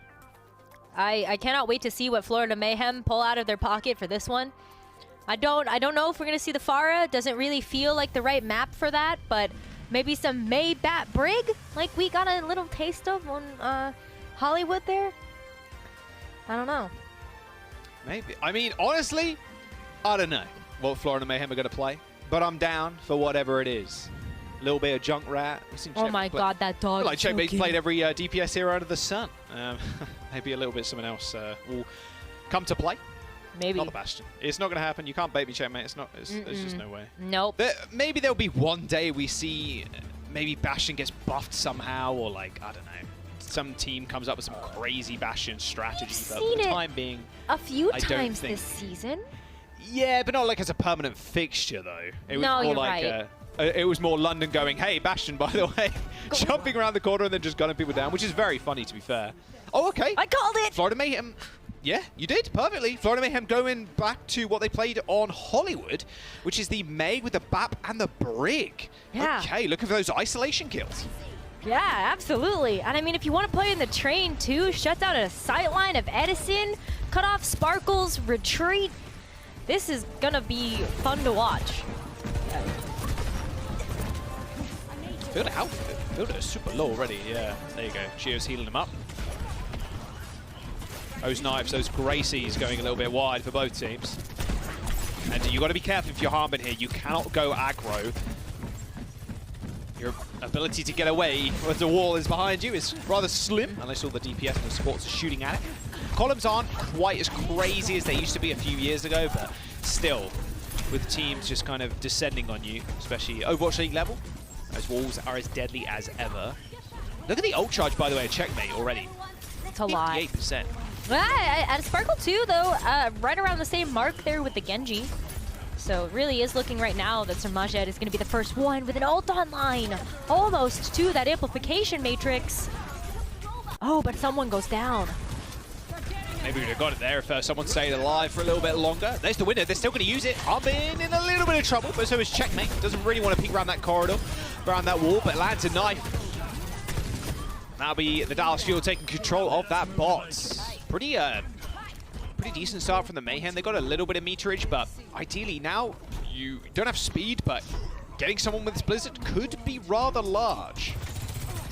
Speaker 2: I cannot wait to see what Florida Mayhem pull out of their pocket for this one. I don't know if we're going to see the Pharah. It doesn't really feel like the right map for that, but maybe some May-Bat Brig, like we got a little taste of on Hollywood there. I don't know.
Speaker 1: Maybe. I mean, honestly, I don't know what Florida Mayhem are going to play, but I'm down for whatever it is. A little bit of Junkrat.
Speaker 2: Oh my god, that dog.
Speaker 1: Like Checkmate's played every DPS hero under the sun. Maybe a little bit someone else will come to play.
Speaker 2: Maybe.
Speaker 1: Not the Bastion. It's not going to happen. You can't bait me, Checkmate. It's not. There's just no way.
Speaker 2: Nope.
Speaker 1: Maybe there'll be one day we see maybe Bastion gets buffed somehow, or like, I don't know, some team comes up with some crazy Bastion strategy. But for the time being,
Speaker 2: a few times this season.
Speaker 1: Yeah, but not like as a permanent fixture though. It was
Speaker 2: no,
Speaker 1: more
Speaker 2: you're
Speaker 1: like
Speaker 2: right.
Speaker 1: It was more London going, hey, Bastion, by the way, jumping around the corner and then just gunning people down, which is very funny, to be fair. Oh, okay.
Speaker 2: I called it.
Speaker 1: Florida Mayhem. Yeah, you did perfectly. Florida Mayhem going back to what they played on Hollywood, which is the May with the BAP and the Brig.
Speaker 2: Yeah.
Speaker 1: Okay, looking for those isolation kills.
Speaker 2: Yeah, absolutely. And I mean, if you want to play in the train too, shut down a sight line of Edison, cut off Sparkle's retreat. This is gonna be fun to watch.
Speaker 1: Fielder out. Fielder is super low already. Yeah, there you go. Gio's healing him up. Those knives, those Gracies going a little bit wide for both teams. And you've got to be careful if you're Hanbin here. You cannot go aggro. Your ability to get away when the wall is behind you is rather slim, unless all the DPS and the supports are shooting at it. Columns aren't quite as crazy as they used to be a few years ago, but still, with teams just kind of descending on you, especially Overwatch League level, those walls are as deadly as ever. Look at the ult charge, by the way, Checkmate already.
Speaker 2: It's a lot.
Speaker 1: 58%.
Speaker 2: At Sparkle too, though, right around the same mark there with the Genji. So it really is looking right now that Sermajed is going to be the first one with an ult online. Almost to that amplification matrix. Oh, but someone goes down.
Speaker 1: Maybe we'd have got it there if someone stayed alive for a little bit longer. There's the winner. They're still going to use it. Hanbin in a little bit of trouble, but so is Checkmate. Doesn't really want to peek around that corridor. around that wall, but lands a knife. That'll be the DallasFuel taking control of that bot. Pretty decent start from the Mayhem. They got a little bit of meterage, but ideally now you don't have speed, but getting someone with this Blizzard could be rather large.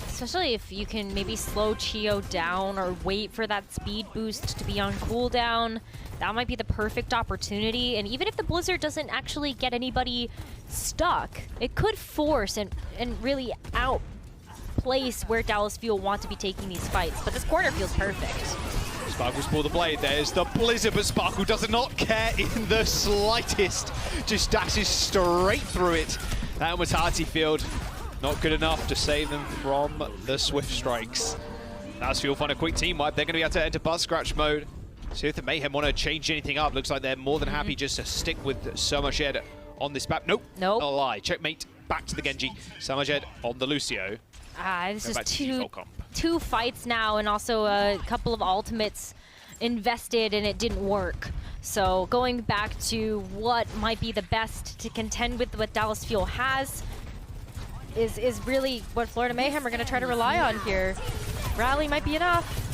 Speaker 2: Especially if you can maybe slow Chio down or wait for that speed boost to be on cooldown. That might be the perfect opportunity. And even if the Blizzard doesn't actually get anybody stuck, it could force and really outplace where DallasFuel want to be taking these fights. But this corner feels perfect.
Speaker 1: Sparkle's pulled the blade. There's the Blizzard, but Sparkle does not care in the slightest. Just dashes straight through it. That Matati field, not good enough to save them from the Swift Strikes. DallasFuel find a quick team wipe. They're going to be able to enter Buzz Scratch mode. See if the Mayhem want to change anything up. Looks like they're more than happy just to stick with Sermajed on this map. Nope. Not a lie. Checkmate. Back to the Genji. Sermajed on the Lucio.
Speaker 2: This is two fights now, and also a couple of ultimates invested, and it didn't work. So going back to what might be the best to contend with what DallasFuel has is really what Florida Mayhem are going to try to rely on here. Rally might be enough.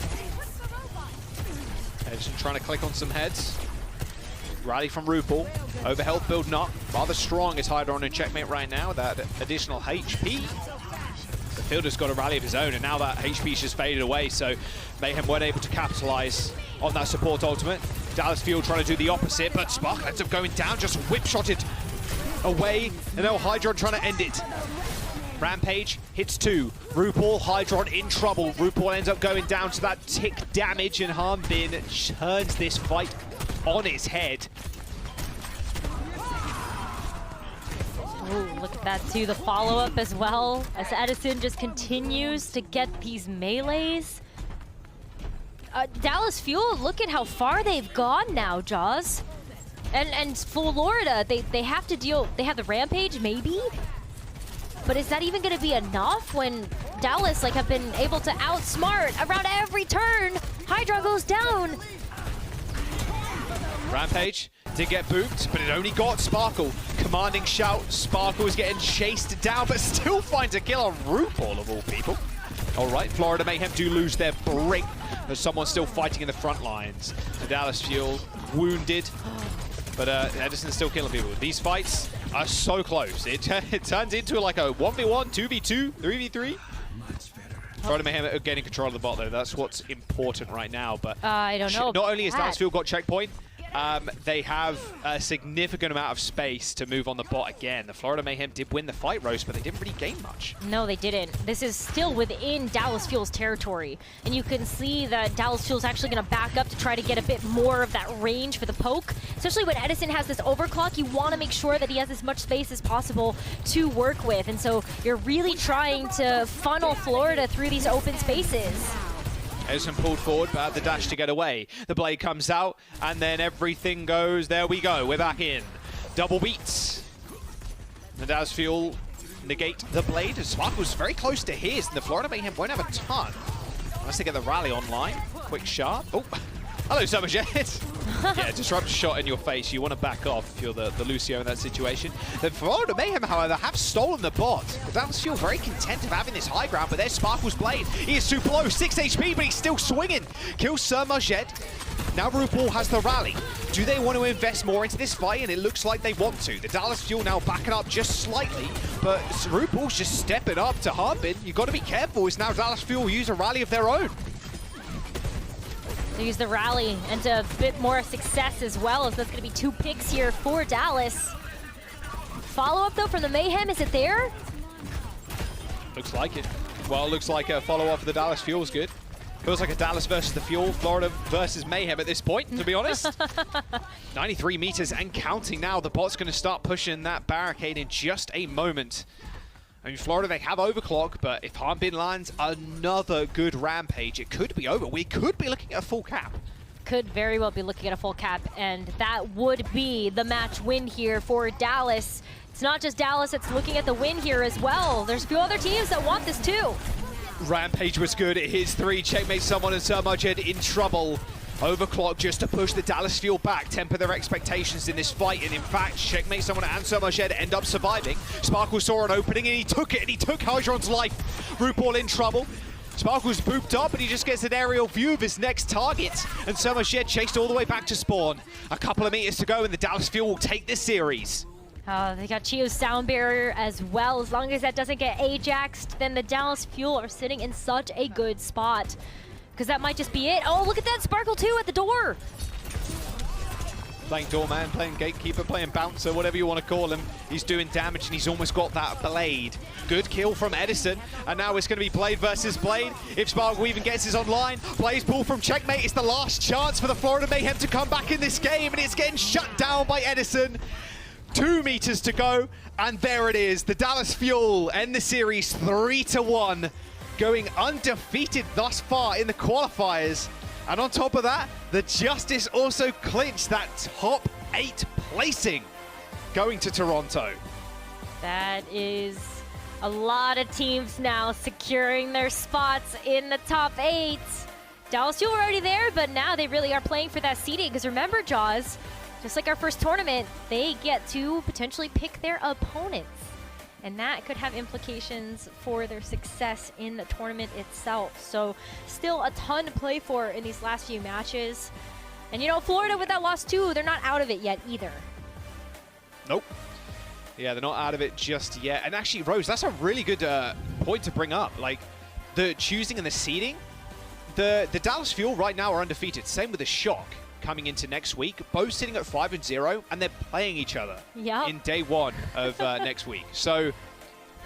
Speaker 1: Edison trying to click on some heads. Rally from RuPaul. Overhealth building up. Rather strong is Hydra on in checkmate right now. That additional HP. The fielder's got a rally of his own, and now that HP's just faded away, so Mayhem weren't able to capitalize on that support ultimate. DallasFuel trying to do the opposite, but Spark ends up going down, just whip-shotted away, and now Hydron trying to end it. Rampage hits 2. RuPaul, Hydron in trouble. RuPaul ends up going down to that tick damage, and Harbin turns this fight on its head.
Speaker 2: Ooh, look at that too, the follow-up as well, as Edison just continues to get these melees. DallasFuel, look at how far they've gone now, Jaws. And Florida, they have to deal, they have the Rampage, maybe? But is that even going to be enough when Dallas have been able to outsmart around every turn? Hydra goes down.
Speaker 1: Rampage did get booped, but it only got Sparkle. Commanding shout. Sparkle is getting chased down, but still finds a kill on RuPaul of all people. All right, Florida Mayhem do lose their break, but someone's still fighting in the front lines. The DallasFuel wounded, but Edison's still killing people. These fights are so close. It turns into like a 1v1, 2v2, 3v3. Florida Mayhem are getting control of the bot though. That's what's important right now. But
Speaker 2: I don't know.
Speaker 1: Not only has DallasFuel got checkpoint, they have a significant amount of space to move on the bot again. The Florida Mayhem did win the fight roast, but they didn't really gain much.
Speaker 2: No, they didn't. This is still within DallasFuel's territory. And you can see that DallasFuel's actually going to back up to try to get a bit more of that range for the poke. Especially when Edison has this overclock, you want to make sure that he has as much space as possible to work with. And so you're really trying to funnel Florida through these open spaces.
Speaker 1: Edison pulled forward, but had the dash to get away. The blade comes out, and then everything goes. There we go. We're back in. Double beats. The DallasFuel negate the blade. Spark was very close to his, and the Florida Mayhem won't have a ton. Unless they get the rally online. Quick shot. Oh, hello, Summerjet. Yeah, disrupt shot in your face. You want to back off if you're the Lucio in that situation. The Florida Mayhem, however, have stolen the bot. The DallasFuel very content of having this high ground, but there's Sparkle's blade. He is super low, 6 HP, but he's still swinging. Kills Sermajed. Now RuPaul has the rally. Do they want to invest more into this fight? And it looks like they want to. The DallasFuel now backing up just slightly, but RuPaul's just stepping up to Harbin. You've got to be careful. It's now DallasFuel use a rally of their own.
Speaker 2: They use the rally and a bit more success as well, as that's going to be 2 picks here for Dallas. Follow-up, though, from the Mayhem. Is it there?
Speaker 1: Looks like it. Well, looks like a follow-up for the DallasFuel is good. Feels like a Dallas versus the Fuel, Florida versus Mayhem at this point, to be honest. 93 meters and counting now. The bot's going to start pushing that barricade in just a moment. I mean, Florida, they have overclock, but if Harbin lands another good Rampage, it could be over. We could be looking at a full cap.
Speaker 2: Could very well be looking at a full cap, and that would be the match win here for Dallas. It's not just Dallas that's looking at the win here as well. There's a few other teams that want this too.
Speaker 1: Rampage was good. It hits 3. Checkmate someone, and Sermajed in trouble. Overclock just to push the DallasFuel back, temper their expectations in this fight, and in fact, Checkmate someone and Somerset end up surviving. Sparkle saw an opening and he took it, and he took Hydron's life. RuPaul in trouble. Sparkle's booped up, and he just gets an aerial view of his next target. And Somerset chased all the way back to spawn. A couple of meters to go, and the DallasFuel will take this series.
Speaker 2: Oh, they got Chio's sound barrier as well. As long as that doesn't get Ajaxed, then the DallasFuel are sitting in such a good spot. Because that might just be it. Oh, look at that Sparkle 2 at the door.
Speaker 1: Playing doorman, playing gatekeeper, playing bouncer, whatever you want to call him. He's doing damage and he's almost got that blade. Good kill from Edison. And now it's going to be Blade versus Blade. If Sparkle even gets his online, Blaze pull from Checkmate. It's the last chance for the Florida Mayhem to come back in this game, and it's getting shut down by Edison. 2 meters to go, and there it is. The DallasFuel end the series 3-1. Going undefeated thus far in the qualifiers. And on top of that, the Justice also clinched that top 8 placing going to Toronto.
Speaker 2: That is a lot of teams now securing their spots in the top 8. DallasFuel were already there, but now they really are playing for that seeding. Because remember, Jaws, just like our first tournament, they get to potentially pick their opponents. And that could have implications for their success in the tournament itself. So still a ton to play for in these last few matches. And you know, Florida with that loss too, they're not out of it yet either.
Speaker 1: Nope. Yeah, they're not out of it just yet. And actually, Rose, that's a really good point to bring up. Like, the choosing and the seeding, the DallasFuel right now are undefeated. Same with the Shock coming into next week, both sitting at 5-0, and they're playing each other in day 1 of next week. So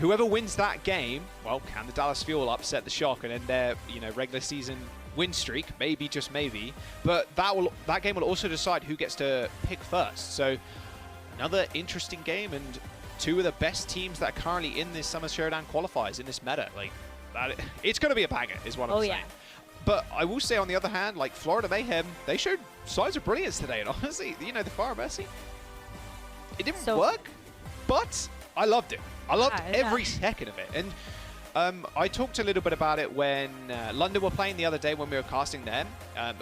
Speaker 1: whoever wins that game, well, can the DallasFuel upset the Shock and end their regular season win streak? Maybe, just maybe. But that game will also decide who gets to pick first. So another interesting game, and 2 of the best teams that are currently in this Summer Showdown qualifiers in this meta. Like, it's going to be a banger, is what I'm saying. But I will say, on the other hand, like Florida Mayhem, they showed signs of brilliance today. And honestly, the Fire Mercy, it didn't work, but I loved it. I loved every second of it. And I talked a little bit about it when London were playing the other day when we were casting them. And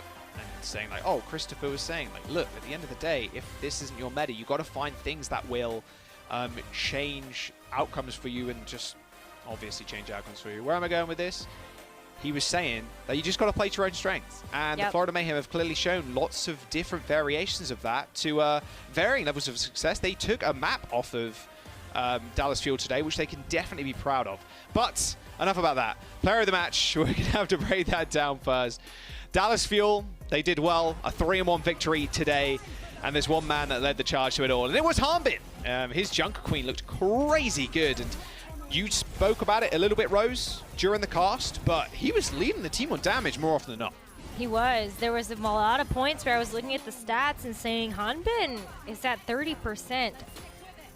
Speaker 1: saying like, oh, Christopher was saying, like, look, at the end of the day, if this isn't your meta, you've got to find things that will change outcomes for you and just obviously change outcomes for you. Where am I going with this? He was saying that you just got to play to your own strengths. And the Florida Mayhem have clearly shown lots of different variations of that to varying levels of success. They took a map off of DallasFuel today, which they can definitely be proud of. But enough about that. Player of the match, we're going to have to break that down first. DallasFuel, they did well. A 3-1 victory today. And there's one man that led the charge to it all. And it was Harbin. His Junker Queen looked crazy good. And you spoke about it a little bit, Rose, during the cast, but he was leading the team on damage more often than not.
Speaker 2: He was. There was a lot of points where I was looking at the stats and saying Hanbin is at 30%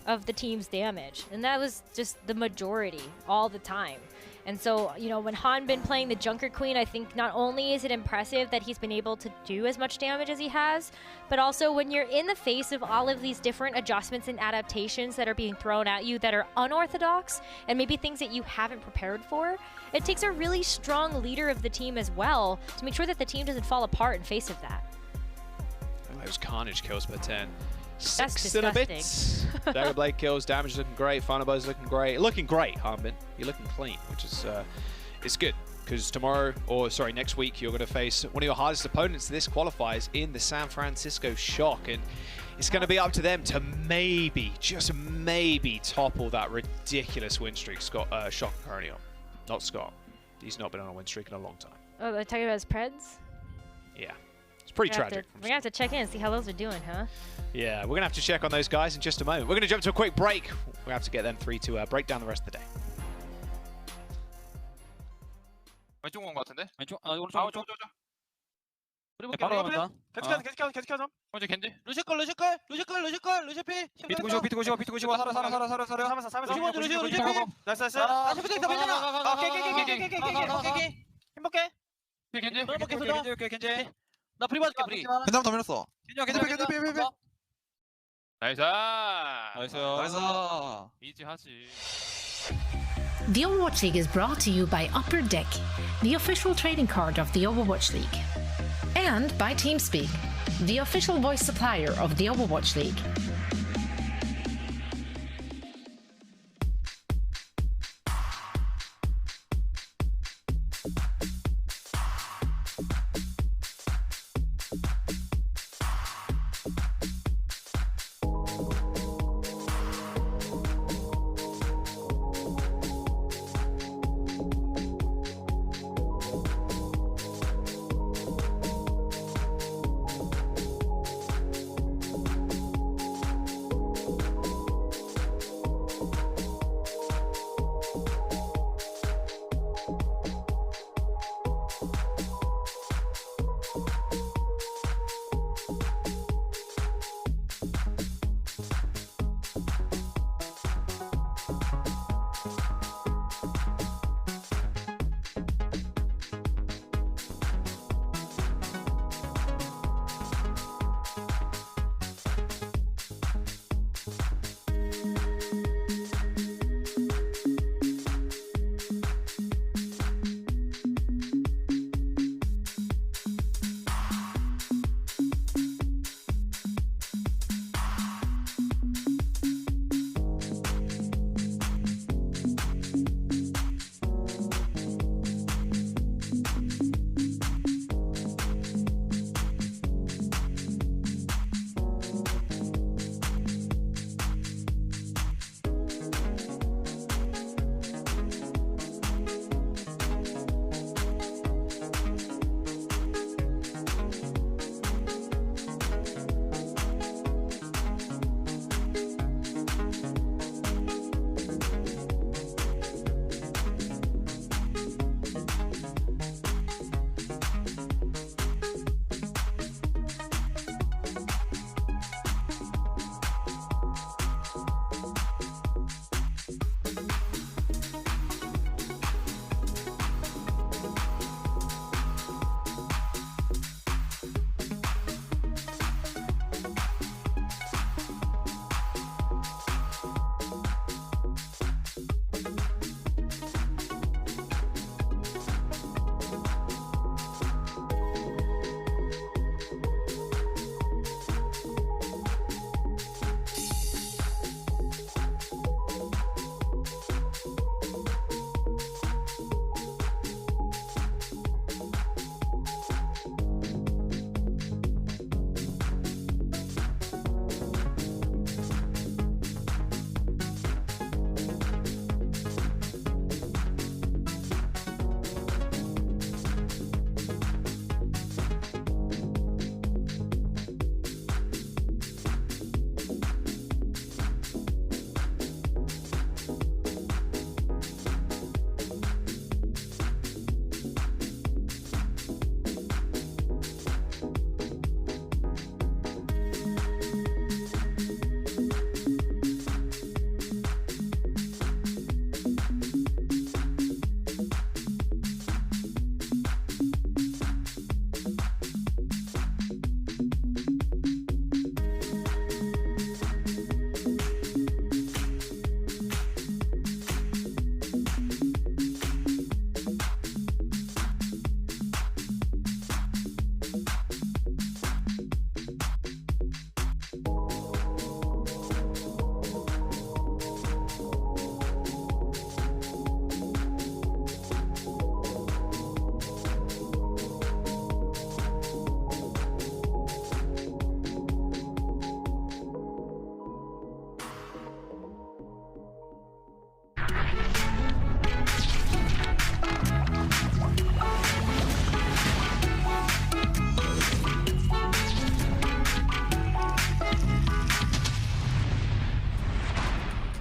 Speaker 2: of the team's damage. And that was just the majority all the time. And so, when Hanbin playing the Junker Queen, I think not only is it impressive that he's been able to do as much damage as he has, but also when you're in the face of all of these different adjustments and adaptations that are being thrown at you that are unorthodox and maybe things that you haven't prepared for, it takes a really strong leader of the team as well to make sure that the team doesn't fall apart in face of that.
Speaker 1: Those Carnage kills per 10.
Speaker 2: That's
Speaker 1: 6 and a bit.
Speaker 2: disgusting.
Speaker 1: Dagger Blade kills, damage looking great, Funabuzz looking great. Looking great, Harbin. You're looking clean, which is it's good. Because next week, you're going to face one of your hardest opponents in this qualifiers in the San Francisco Shock. And it's going to be up to them to maybe, just maybe, topple that ridiculous win streak Shock currently on. Not Scott. He's not been on a win streak in a long time.
Speaker 2: Oh, they're talking about his Preds?
Speaker 1: Yeah. It's pretty tragic.
Speaker 2: We're going to have to check in and see how those are doing, huh?
Speaker 1: Yeah, we're going to have to check on those guys in just a moment. We're going to jump to a quick break. We're going to have to get them 3 to break down the rest of the day.
Speaker 6: 왼쪽 온 것 같은데?
Speaker 7: 왼쪽? 오른쪽.
Speaker 6: 오른쪽.
Speaker 7: 바로 가면서.
Speaker 6: 계속 켜줘.
Speaker 7: 먼저 겐지.
Speaker 6: 루시필.
Speaker 7: 비트 95. 살아.
Speaker 6: 루시. 나이스. 오케이. 행복해.
Speaker 7: 겐지.
Speaker 6: 나 프리 봐줄게, 프리.
Speaker 8: 괜찮아, 더 밀었어.
Speaker 7: 겐지.
Speaker 6: 나이스.
Speaker 7: 이지하지.
Speaker 9: The Overwatch League is brought to you by Upper Deck, the official trading card of the Overwatch League. and by TeamSpeak, the official voice supplier of the Overwatch League.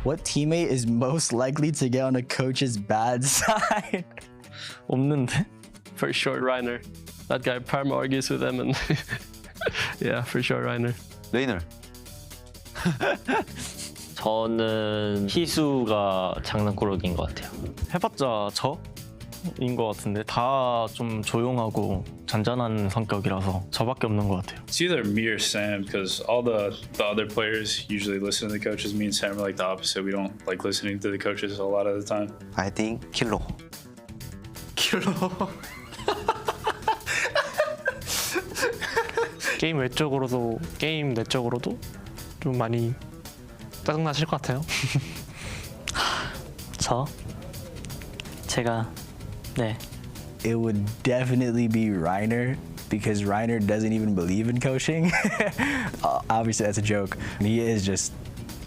Speaker 8: What teammate is most likely to get on a coach's bad side?
Speaker 10: 없는데? For sure, Reiner. That guy Parma argues with them and yeah, for sure, Reiner.
Speaker 11: 레이너.
Speaker 12: 저는 희수가 장난꾸러기인 것 같아요.
Speaker 8: 해봤자 저인 것 같은데 다 좀 조용하고 잔잔한 성격이라서 저밖에 없는 것 같아요.
Speaker 13: It's either me or Sam because all the other players usually listen to the coaches. Me and Sam are like the opposite. We don't like listening to the coaches a lot of the time.
Speaker 11: I think 킬로. 게임 외적으로도 게임 내적으로도 좀 많이 짜증나실 것 같아요.
Speaker 12: 제가 네.
Speaker 14: It would definitely be Reiner because Reiner doesn't even believe in coaching. Obviously, that's a joke. He is just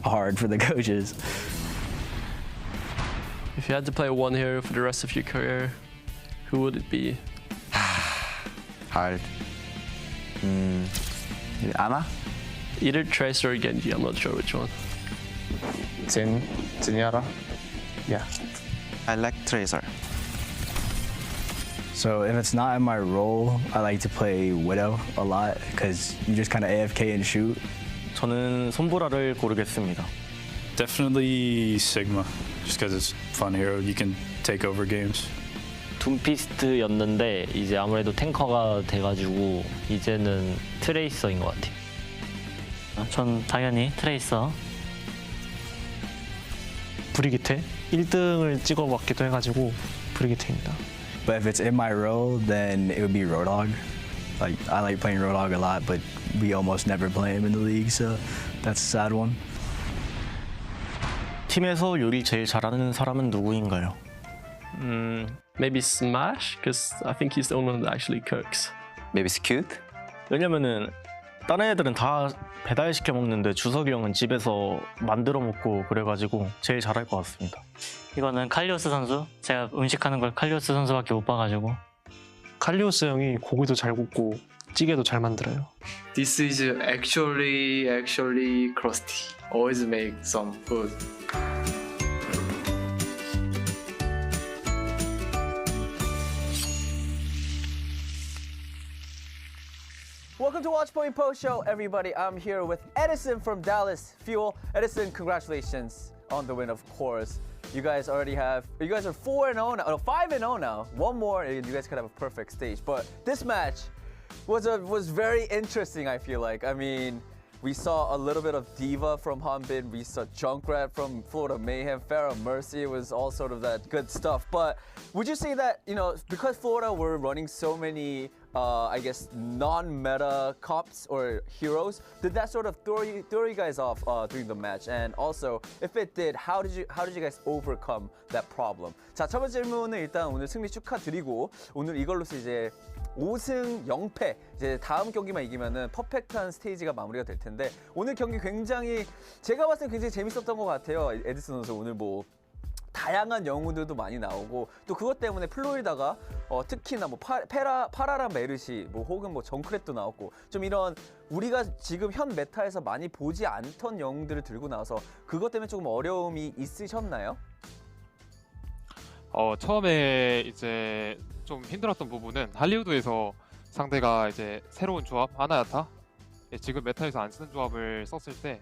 Speaker 14: hard for the coaches.
Speaker 10: If you had to play one hero for the rest of your career, who would it be?
Speaker 14: Hard. Ana?
Speaker 10: Either Tracer or Genji, I'm not sure which one.
Speaker 11: Zenyatta. Yeah.
Speaker 14: I like Tracer. So if it's not in my role, I like to play Widow a lot because you just kind of AFK and shoot.
Speaker 8: 저는 손보라를 고르겠습니다.
Speaker 13: Definitely Sigma, just because it's fun hero. You can take over games.
Speaker 12: 둠피스트였는데 이제 아무래도 탱커가 돼가지고 이제는 트레이서인 것 같아요. 전 당연히 트레이서.
Speaker 11: 브리기테 1등을 찍어봤기도 해가지고 브리기테입니다.
Speaker 14: But if it's in my role, then it would be Roadhog. Like I like playing Roadhog a lot, but we almost never play him in the league, so that's a sad one.
Speaker 8: 팀에서 요리 제일 잘하는 사람은 누구인가요?
Speaker 10: Maybe Smash, because I think he's the only one that actually cooks.
Speaker 14: Maybe Scoot?
Speaker 8: 왜냐면은 다른 애들은 다 배달시켜 먹는데 주석이 형은 집에서 만들어 먹고 그래가지고 제일 잘할 것 같습니다.
Speaker 12: 이거는 칼리오스 선수. 제가 음식하는 걸 칼리오스 선수밖에 못 봐가지고.
Speaker 11: 칼리오스 형이 고기도 잘 굽고 찌개도 잘 만들어요.
Speaker 15: This is actually crusty. Always make some food.
Speaker 6: Welcome to Watchpoint Post Show, everybody. I'm here with Edison from DallasFuel. Edison, congratulations on the win, of course. You guys are 4-0 now, no, 5-0 now. One more, and you guys could have a perfect stage. But this match was very interesting, I feel like. I mean, we saw a little bit of Diva from Hanbin. We saw Junkrat from Florida Mayhem. Pharah Mercy was all sort of that good stuff. But would you say that, you know, because Florida were running so many I guess non-meta comps or heroes, did that sort of throw you guys off during the match? And also, if it did, how did you guys overcome that problem? 자, 첫 번째 질문은 일단 오늘 승리 축하드리고 오늘 이걸로서 이제 5승 0패 이제 다음 경기만 이기면은 퍼펙트한 스테이지가 마무리가 될 텐데 오늘 경기 굉장히 제가 봤을 때 굉장히 재밌었던 것 같아요. 에디슨 선수 오늘 뭐 다양한 영웅들도 많이 나오고 또 그것 때문에 플로리다가 특히나 뭐 파라랑 메르시 뭐 혹은 뭐 정크렛도 나왔고 좀 이런 우리가 지금 현 메타에서 많이 보지 않던 영웅들을 들고 나와서 그것 때문에 조금 어려움이 있으셨나요?
Speaker 7: 처음에 이제 좀 힘들었던 부분은 할리우드에서 상대가 이제 새로운 조합 아나야타 지금 메타에서 안 쓰는 조합을 썼을 때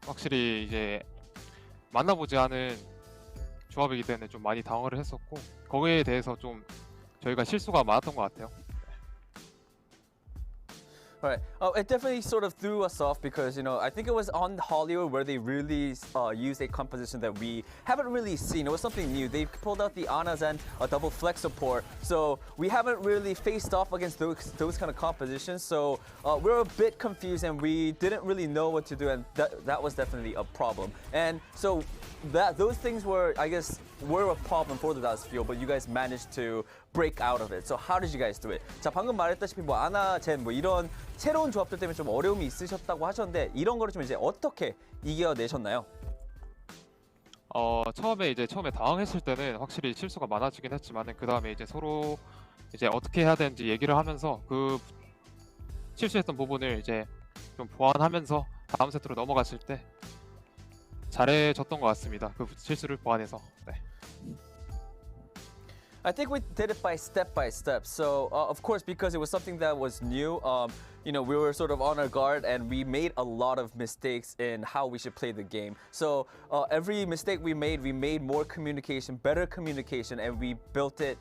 Speaker 7: 확실히 이제 만나보지 않은 조합이기 때문에 좀 많이 당황을 했었고 거기에 대해서 좀 저희가 실수가 많았던 것 같아요.
Speaker 6: Right. It definitely sort of threw us off because, you know, I think it was on Hollywood where they really used a composition that we haven't really seen. It was something new. They pulled out the Anas and a double flex support. So we haven't really faced off against those kind of compositions. So we're a bit confused and we didn't really know what to do. And that was definitely a problem. And so those things were, I guess, were a problem for the DallasFuel, but you guys managed to break out of it. So how did you guys do it? 자, 방금 말했다시피 뭐 아나, 젠 뭐 이런 새로운 조합들 때문에 좀 어려움이 있으셨다고 하셨는데 이런 거를 좀 이제 어떻게 이겨내셨나요?
Speaker 7: 처음에 당황했을 때는 확실히 실수가 많아지긴 했지만 그 다음에 이제 서로 이제 어떻게 해야 되는지 얘기를 하면서 그 실수했던 부분을 이제 좀 보완하면서 다음 세트로 넘어갔을 때 잘해줬던 것 같습니다. 그 실수를 보완해서. 네.
Speaker 6: I think we did it by step. So, of course, because it was something that was new, you know, we were sort of on our guard and we made a lot of mistakes in how we should play the game. So, every mistake we made more communication, better communication, and we built it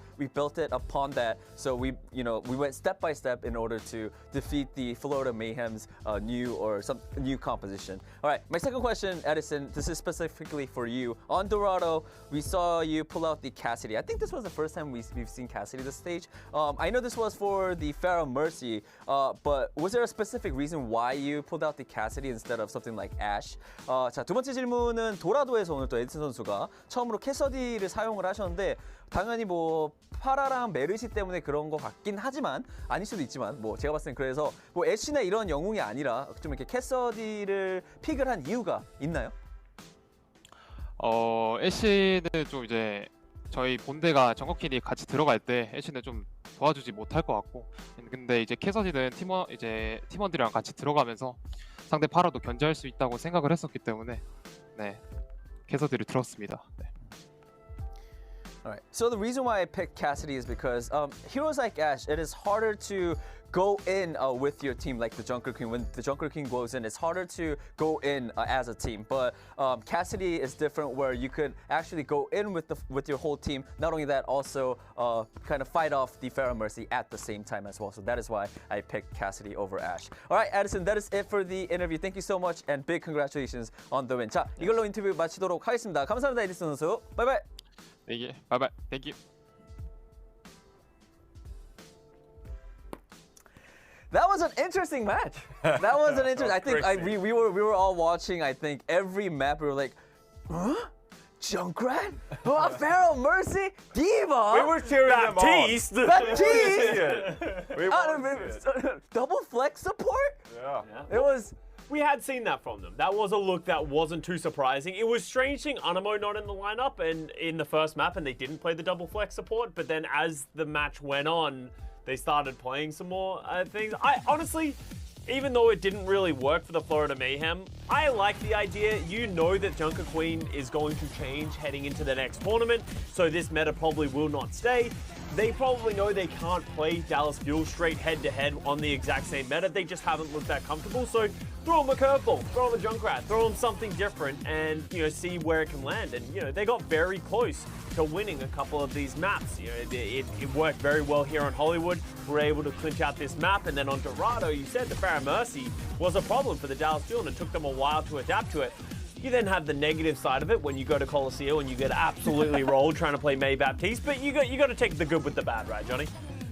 Speaker 6: upon that. So we went step by step in order to defeat the Florida Mayhem's new composition. All right, my second question, Edison, this is specifically for you. On Dorado, we saw you pull out the Cassidy. I think this was the first time we've seen Cassidy this stage. I know this was for the Pharah Mercy, but was there a specific reason why you pulled out the Cassidy instead of something like Ashe? 자, 두 번째 질문은 도라도에서 오늘 또 에디슨 선수가 처음으로 캐서디를 사용을 하셨는데 당연히 뭐 파라랑 메르시 때문에 그런 것 같긴 하지만 아닐 수도 있지만 뭐 제가 봤을 땐 그래서 뭐 애쉬나 이런 영웅이 아니라 좀 이렇게 캐서디를 픽을 한 이유가 있나요?
Speaker 7: 애쉬는 좀 이제 저희 본대가 정거킬이 같이 들어갈 때 애쉬는 좀 도와주지 못할 것 같고 근데 이제 캐서디는 팀원들이랑 같이 들어가면서 상대 파라도 견제할 수 있다고 생각을 했었기 때문에 네 캐서디를 들었습니다. 네.
Speaker 6: Alright, so the reason why I picked Cassidy is because heroes like Ashe, it is harder to go in with your team like the Junker King. When the Junker King goes in, it's harder to go in as a team. But Cassidy is different where you could actually go in with your whole team. Not only that, also kind of fight off the Pharaoh Mercy at the same time as well. So that is why I picked Cassidy over Ashe. Alright, Addison, that is it for the interview. Thank you so much and big congratulations on the win. 자, 이걸로 인터뷰 마치도록 하겠습니다. 감사합니다, 에디슨 선수. 바이바이.
Speaker 7: 네, 바이바이. Thank you.
Speaker 6: That was an interesting match. That was an interesting. I think we were all watching. I think every map we were like, huh? Junkrat? Pharaoh Mercy? Diva?
Speaker 16: We were cheering them on.
Speaker 6: Baptiste? Double flex support?
Speaker 16: Yeah.
Speaker 6: It was.
Speaker 16: We had seen that from them. That was a look that wasn't too surprising. It was strange seeing Animo not in the lineup and in the first map, and they didn't play the double flex support. But then as the match went on, they started playing some more things. I honestly, even though it didn't really work for the Florida Mayhem, I like the idea. You know that Junker Queen is going to change heading into the next tournament, so this meta probably will not stay. They probably know they can't play DallasFuel straight head-to-head on the exact same meta. They just haven't looked that comfortable, so throw them a curveball, throw them a Junkrat, throw them something different and, see where it can land. And, they got very close to winning a couple of these maps. It worked very well here on Hollywood. We were able to clinch out this map, and then on Dorado, you said the Pharaoh Mercy was a problem for the DallasFuel, and it took them a while to adapt to it. You then have the negative side of it when you go to Coliseum and you get absolutely rolled trying to play May Baptiste, but you got to take the good with the bad, right, Johnny?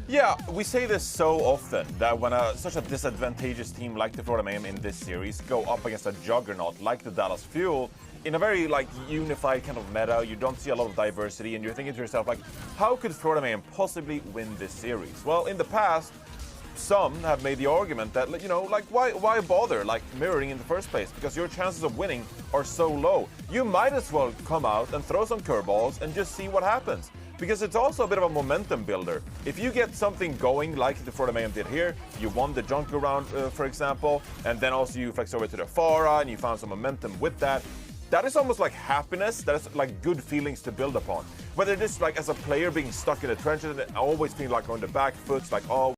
Speaker 17: Yeah, we say this so often, that when such a disadvantageous team like the Florida Mayhem in this series go up against a juggernaut like the DallasFuel, in a very unified kind of meta, you don't see a lot of diversity, and you're thinking to yourself, how could Florida Mayhem possibly win this series? Well, in the past, some have made the argument that, why bother mirroring in the first place? Because your chances of winning are so low. You might as well come out and throw some curveballs and just see what happens. Because it's also a bit of a momentum builder. If you get something going like the Florida Mayhem did here, you won the Junker round, for example, and then also you flex over to the Pharah and you found some momentum with that. That is almost like happiness. That is like good feelings to build upon. Whether it is as a player being stuck in the trenches and always feeling on the back foot, oh,